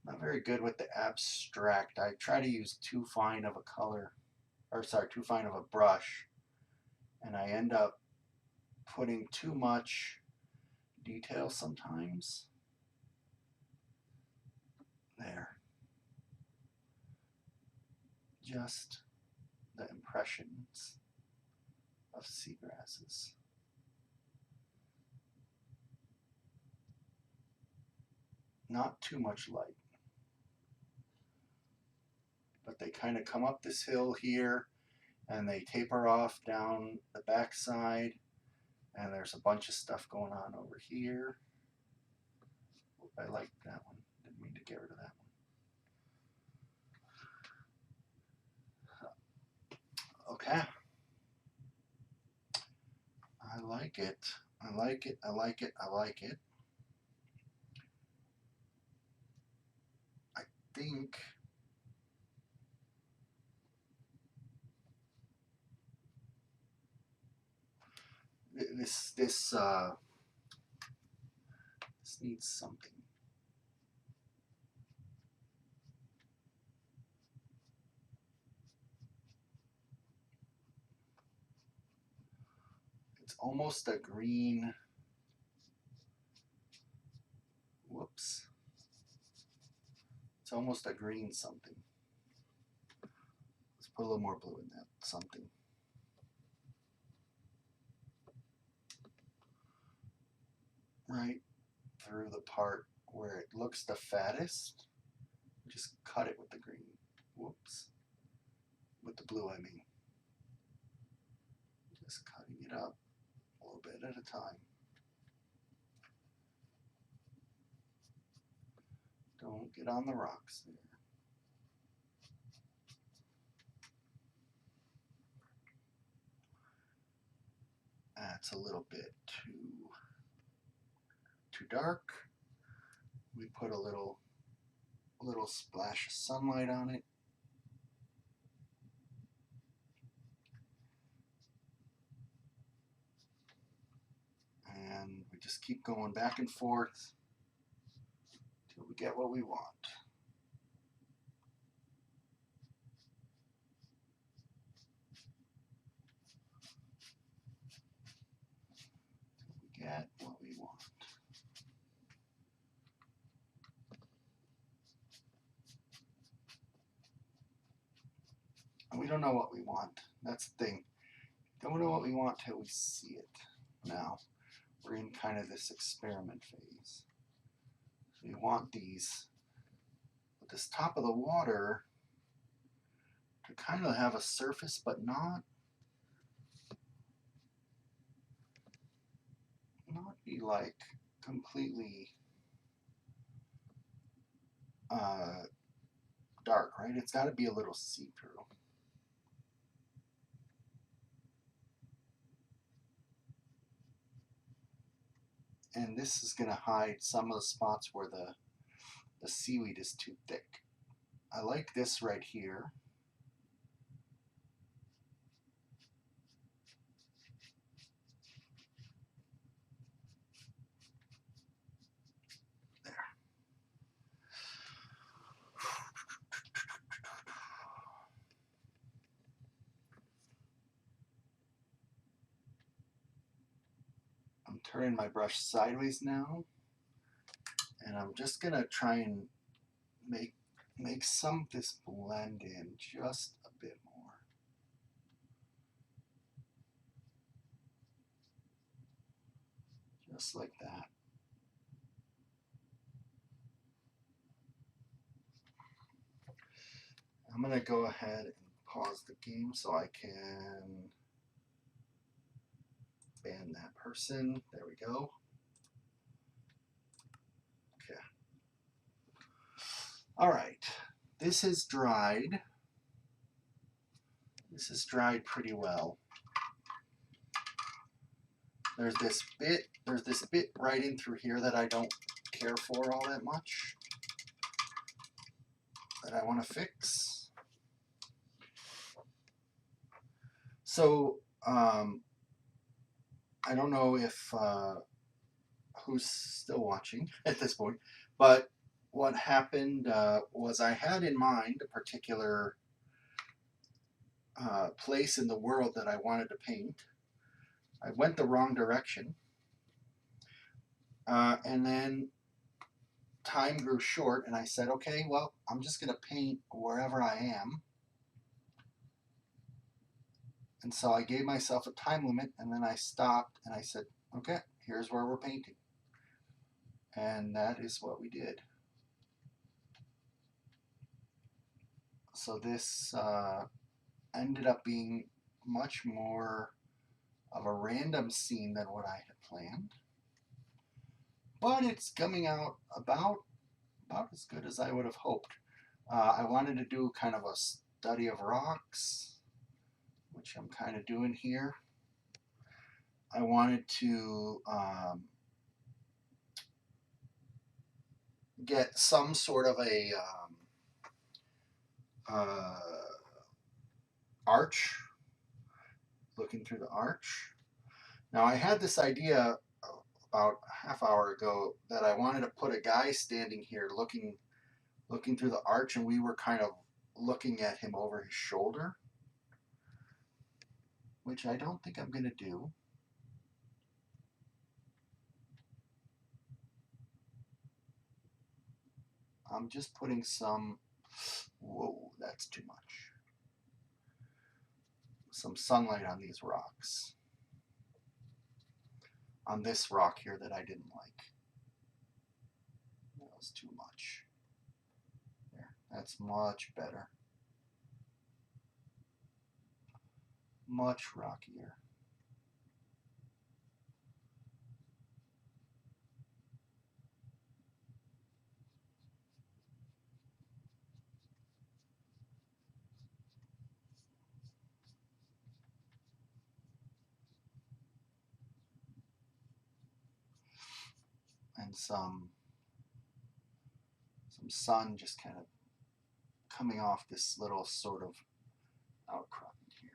I'm not very good with the abstract. I try to use too fine of a color, or sorry, too fine of a brush, and I end up putting too much detail sometimes. There. Just the impressions of seagrasses. Not too much light. But they kind of come up this hill here and they taper off down the backside, and there's a bunch of stuff going on over here. I like that one. Didn't mean to get rid of that one. Okay. I like it. I like it. I like it. I like it. I think this needs something. It's almost a green. Whoops. It's almost a green something. Let's put a little more blue in that something. Right through the part where it looks the fattest, just cut it with the green. Whoops. With the blue, I mean. Just cutting it up a little bit at a time. Don't get on the rocks there. That's a little bit too dark. We put a little splash of sunlight on it. And we just keep going back and forth till we get what we want. Till we get what we want. And we don't know what we want. That's the thing. Don't know what we want till we see it. Now, we're in kind of this experiment phase. So we want these, with this top of the water, to kind of have a surface, but not be like completely dark, right? It's got to be a little see-through. And this is going to hide some of the spots where the seaweed is too thick. I like this right here. There. I'm turning my brush sideways now, and I'm just going to try and make some of this blend in just a bit more. Just like that. I'm going to go ahead and pause the game so I can ban that person. There we go. Okay. All right. This is dried. This is dried pretty well. There's this bit right in through here that I don't care for all that much, that I want to fix. So I I don't know if who's still watching at this point, but what happened was I had in mind a particular place in the world that I wanted to paint. I went the wrong direction, and then time grew short, and I said, okay, well, I'm just going to paint wherever I am. And so I gave myself a time limit, and then I stopped and I said, okay, here's where we're painting. And that is what we did. So this ended up being much more of a random scene than what I had planned. But it's coming out about as good as I would have hoped. I wanted to do kind of a study of rocks, which I'm kind of doing here. I wanted to get some sort of a arch, looking through the arch. Now I had this idea about a half hour ago that I wanted to put a guy standing here looking through the arch, and we were kind of looking at him over his shoulder, which I don't think I'm going to do. I'm just putting some, whoa, that's too much, some sunlight on these rocks. On this rock here that I didn't like. That was too much. There, that's much better. Much rockier. And some sun just kind of coming off this little sort of outcrop here.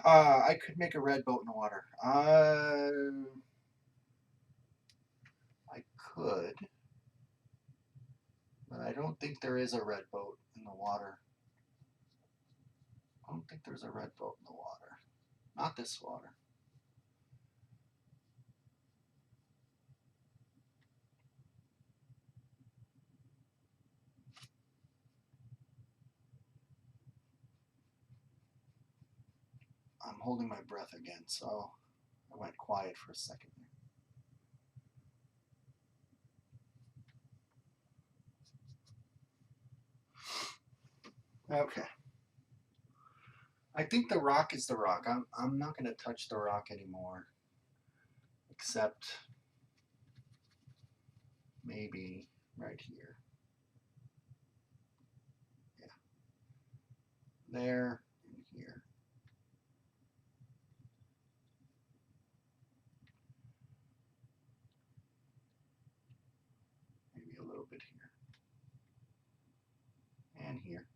I could make a red boat in the water. I could, but I don't think there is a red boat in the water. I don't think there's a red boat in the water. Not this water. I'm holding my breath again, so I went quiet for a second. Okay. I think the rock is the rock. I'm not going to touch the rock anymore, except maybe right here. Yeah. There and here. Maybe a little bit here. And here.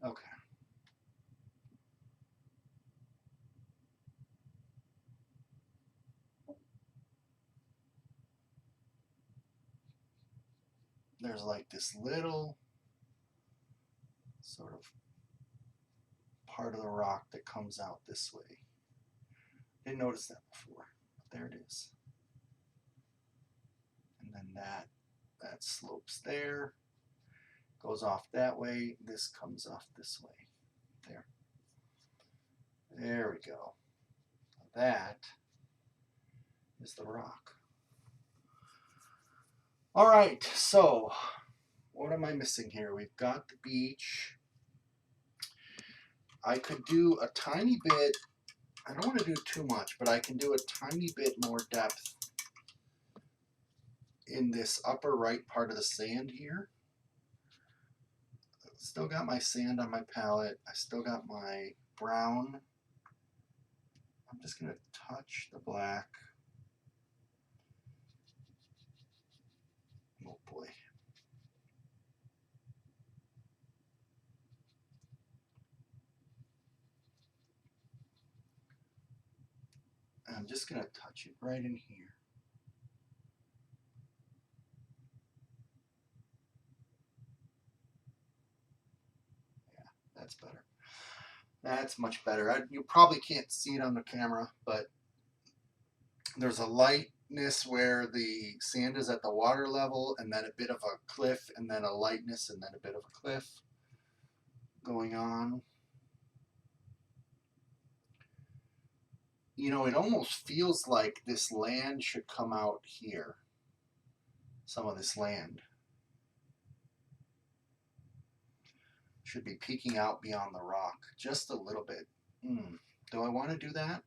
Okay. There's like this little sort of part of the rock that comes out this way. Didn't notice that before, but there it is. And then that slopes there, goes off that way, this comes off this way. There. There we go. That is the rock. All right, so what am I missing here? We've got the beach. I could do a tiny bit, I don't want to do too much, but I can do a tiny bit more depth in this upper right part of the sand here. Still got my sand on my palette. I still got my brown. I'm just going to touch the black. Oh boy. I'm just going to touch it right in here. Yeah, that's better. That's much better. You probably can't see it on the camera, but there's a lightness where the sand is at the water level, and then a bit of a cliff, and then a lightness, and then a bit of a cliff going on. You know, it almost feels like this land should come out here. Some of this land should be peeking out beyond the rock just a little bit. Do I want to do that?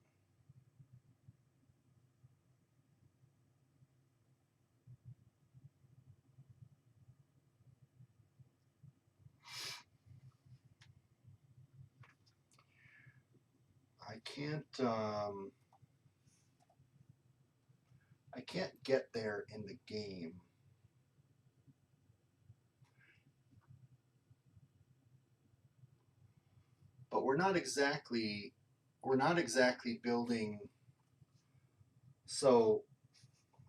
I can't get there in the game. But we're not exactly building. So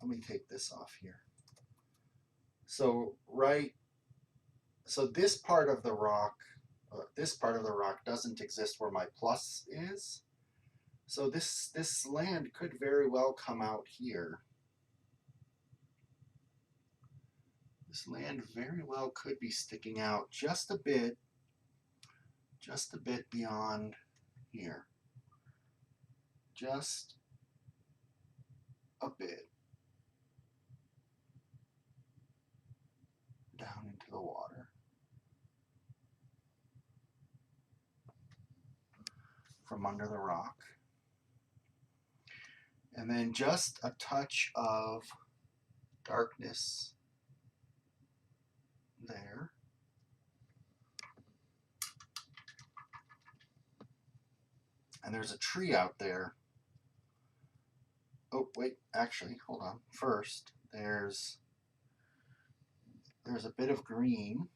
let me take this off here. So this part of the rock doesn't exist where my plus is. So this land could very well come out here. This land very well could be sticking out just a bit beyond here. Just a bit down into the water. From under the rock. And then just a touch of darkness there. And there's a tree out there. Oh, wait, actually, hold on. First, there's a bit of green,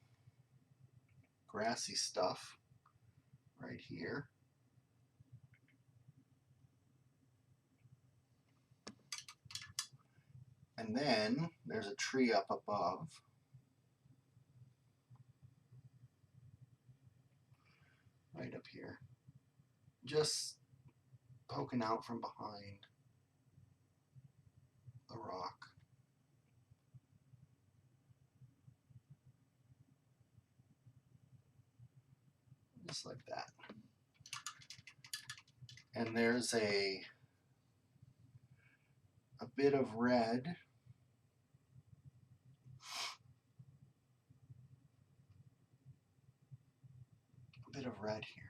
grassy stuff right here. And then there's a tree up above. Right up here. Just poking out from behind the rock. Just like that. And there's a bit of red. A bit of red here.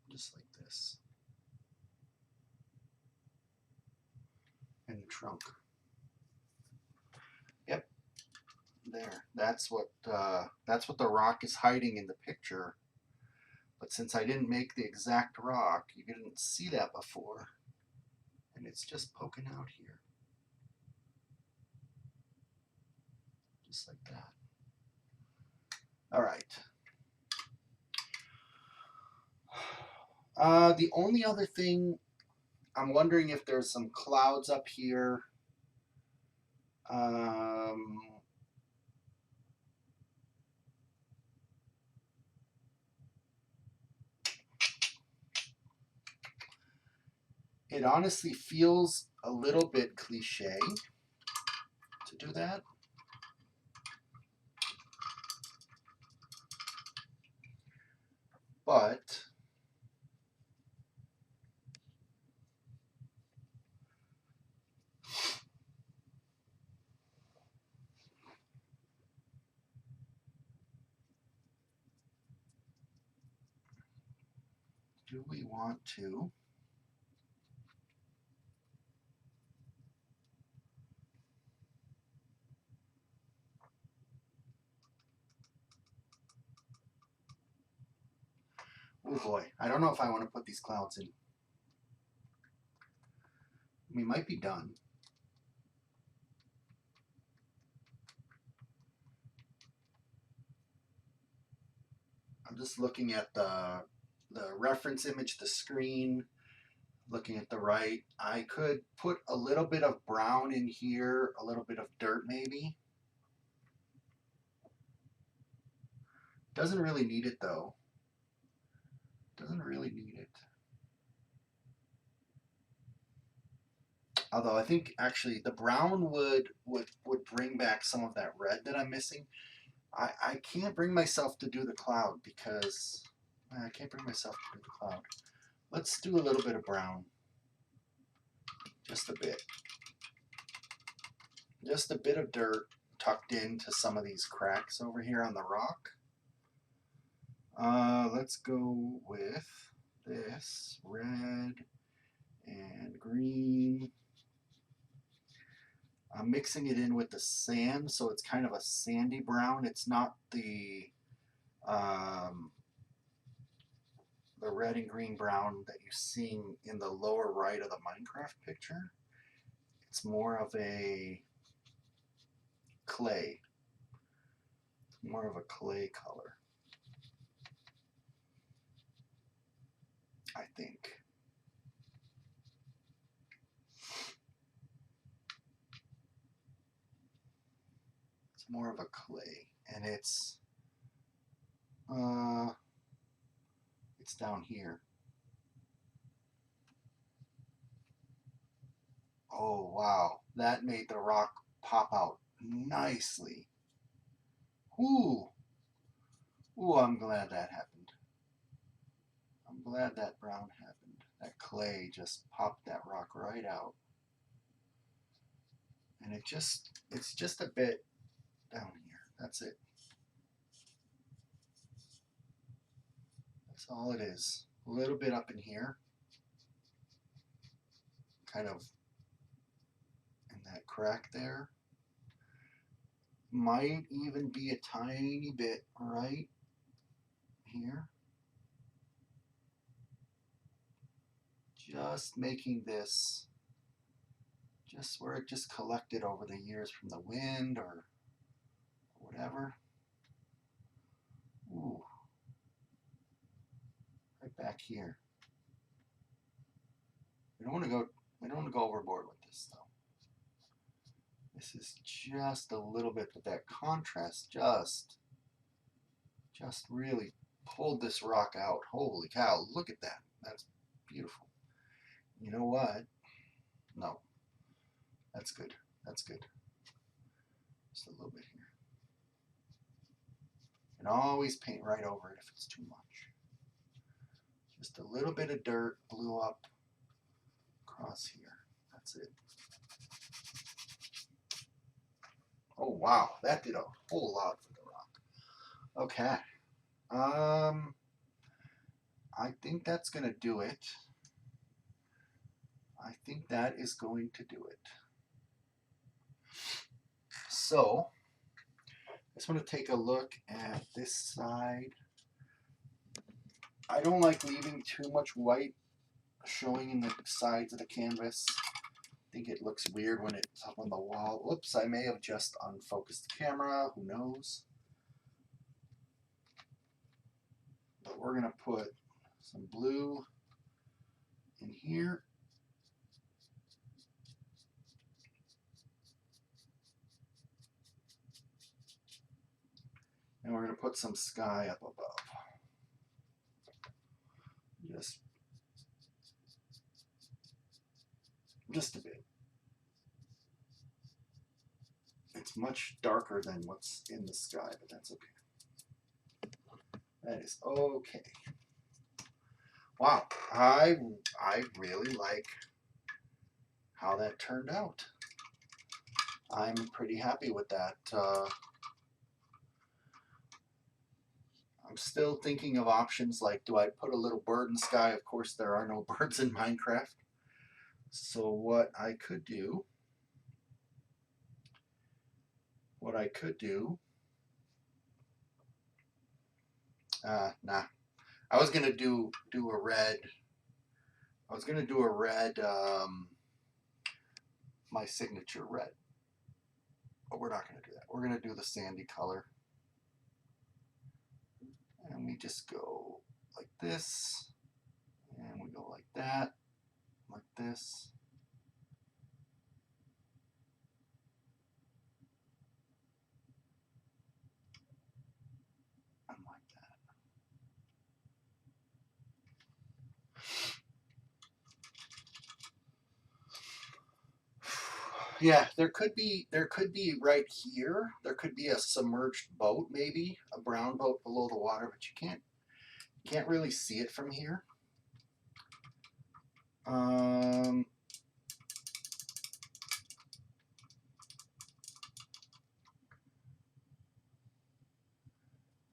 Just like this. In the trunk. Yep. There. That's what the rock is hiding in the picture. But since I didn't make the exact rock, you didn't see that before. And it's just poking out here. Just like that. All right. The only other thing, I'm wondering if there's some clouds up here. It honestly feels a little bit cliche to do that. But do we want to? Oh boy, I don't know if I want to put these clouds in. We might be done. I'm just looking at the reference image, the screen. looking at the right. I could put a little bit of brown in here, a little bit of dirt maybe. Doesn't really need it though. Doesn't really need it. Although I think actually the brown would bring back some of that red that I'm missing. I can't bring myself to do the cloud because I can't bring myself to do the cloud. Let's do a little bit of brown. Just a bit. Just a bit of dirt tucked into some of these cracks over here on the rock. Let's go with this red and green. I'm mixing it in with the sand, so it's kind of a sandy brown. It's not the red and green brown that you're seeing in the lower right of the Minecraft picture. It's more of a clay. It's more of a clay color, I think. It's more of a clay, and it's down here. Oh wow, that made the rock pop out nicely. Ooh, ooh, I'm glad that happened. I'm glad that brown happened. That clay just popped that rock right out. And it's just a bit down here. That's it. That's all it is. A little bit up in here. Kind of in that crack there. Might even be a tiny bit right here. Just making this just where it just collected over the years from the wind or whatever. Ooh. Right back here. We don't want to go overboard with this though. This is just a little bit, but that contrast just really pulled this rock out. Holy cow, look at that. That's beautiful. You know what? No. That's good. That's good. Just a little bit here. And always paint right over it if it's too much. Just a little bit of dirt blew up across here. That's it. Oh wow, that did a whole lot for the rock. Okay. I think that's gonna do it. I think that is going to do it. So, I just want to take a look at this side. I don't like leaving too much white showing in the sides of the canvas. I think it looks weird when it's up on the wall. Whoops, I may have just unfocused the camera. Who knows? But we're going to put some blue in here. And we're going to put some sky up above. Just a bit. It's much darker than what's in the sky, but that's okay. That is okay. Wow, I really like how that turned out. I'm pretty happy with that. I'm still thinking of options like, do I put a little bird in the sky? Of course, there are no birds in Minecraft. So what I could do, nah. I was gonna do a red. I was gonna do a red, my signature red, but we're not gonna do that. We're gonna do the sandy color, and we just go like this, and we go like that. like this. And like that. Yeah, there could be right here. There could be a submerged boat, maybe a brown boat below the water, but you can't really see it from here.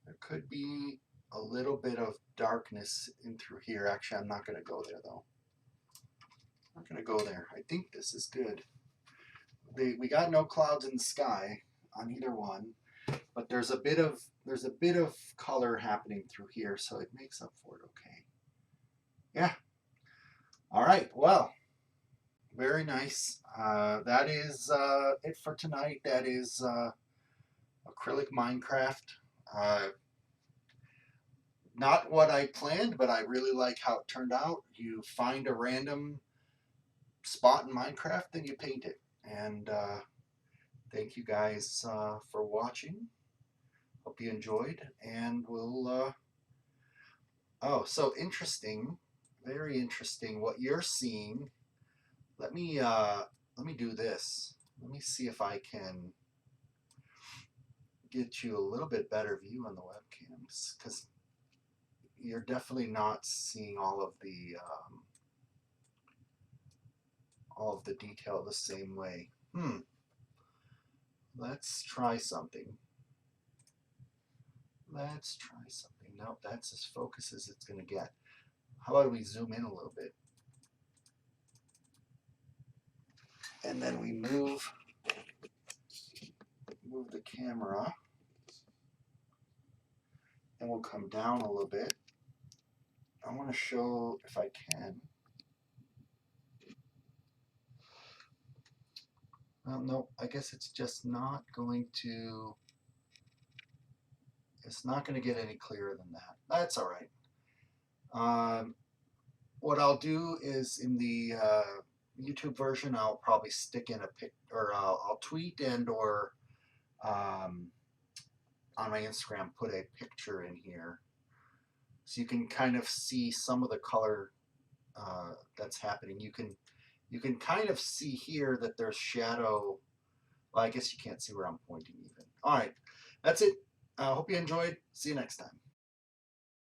There could be a little bit of darkness in through here. Actually, I'm not going to go there though. I'm not going to go there. I think this is good. We got no clouds in the sky on either one, but there's a bit of color happening through here, so it makes up for it. Okay. Yeah. All right. Well, very nice. That is it for tonight. That is acrylic Minecraft. Not what I planned, but I really like how it turned out. You find a random spot in Minecraft, then you paint it. And thank you guys for watching. Hope you enjoyed, and we'll. Oh, so interesting, very interesting. What you're seeing. Let me do this. Let me see if I can get you a little bit better view on the webcams, because you're definitely not seeing all of the detail the same way. Let's try something. Let's try something. Nope, that's as focused as it's going to get. How about we zoom in a little bit? And then we move the camera. And we'll come down a little bit. I want to show, if I can. Well, no, I guess it's just not going to. It's not going to get any clearer than that. That's all right. What I'll do is in the YouTube version, I'll probably stick in a pic, or I'll tweet and or on my Instagram put a picture in here, so you can kind of see some of the color that's happening. You can kind of see here that there's shadow. Well, I guess you can't see where I'm pointing even. All right, that's it. I hope you enjoyed. See you next time.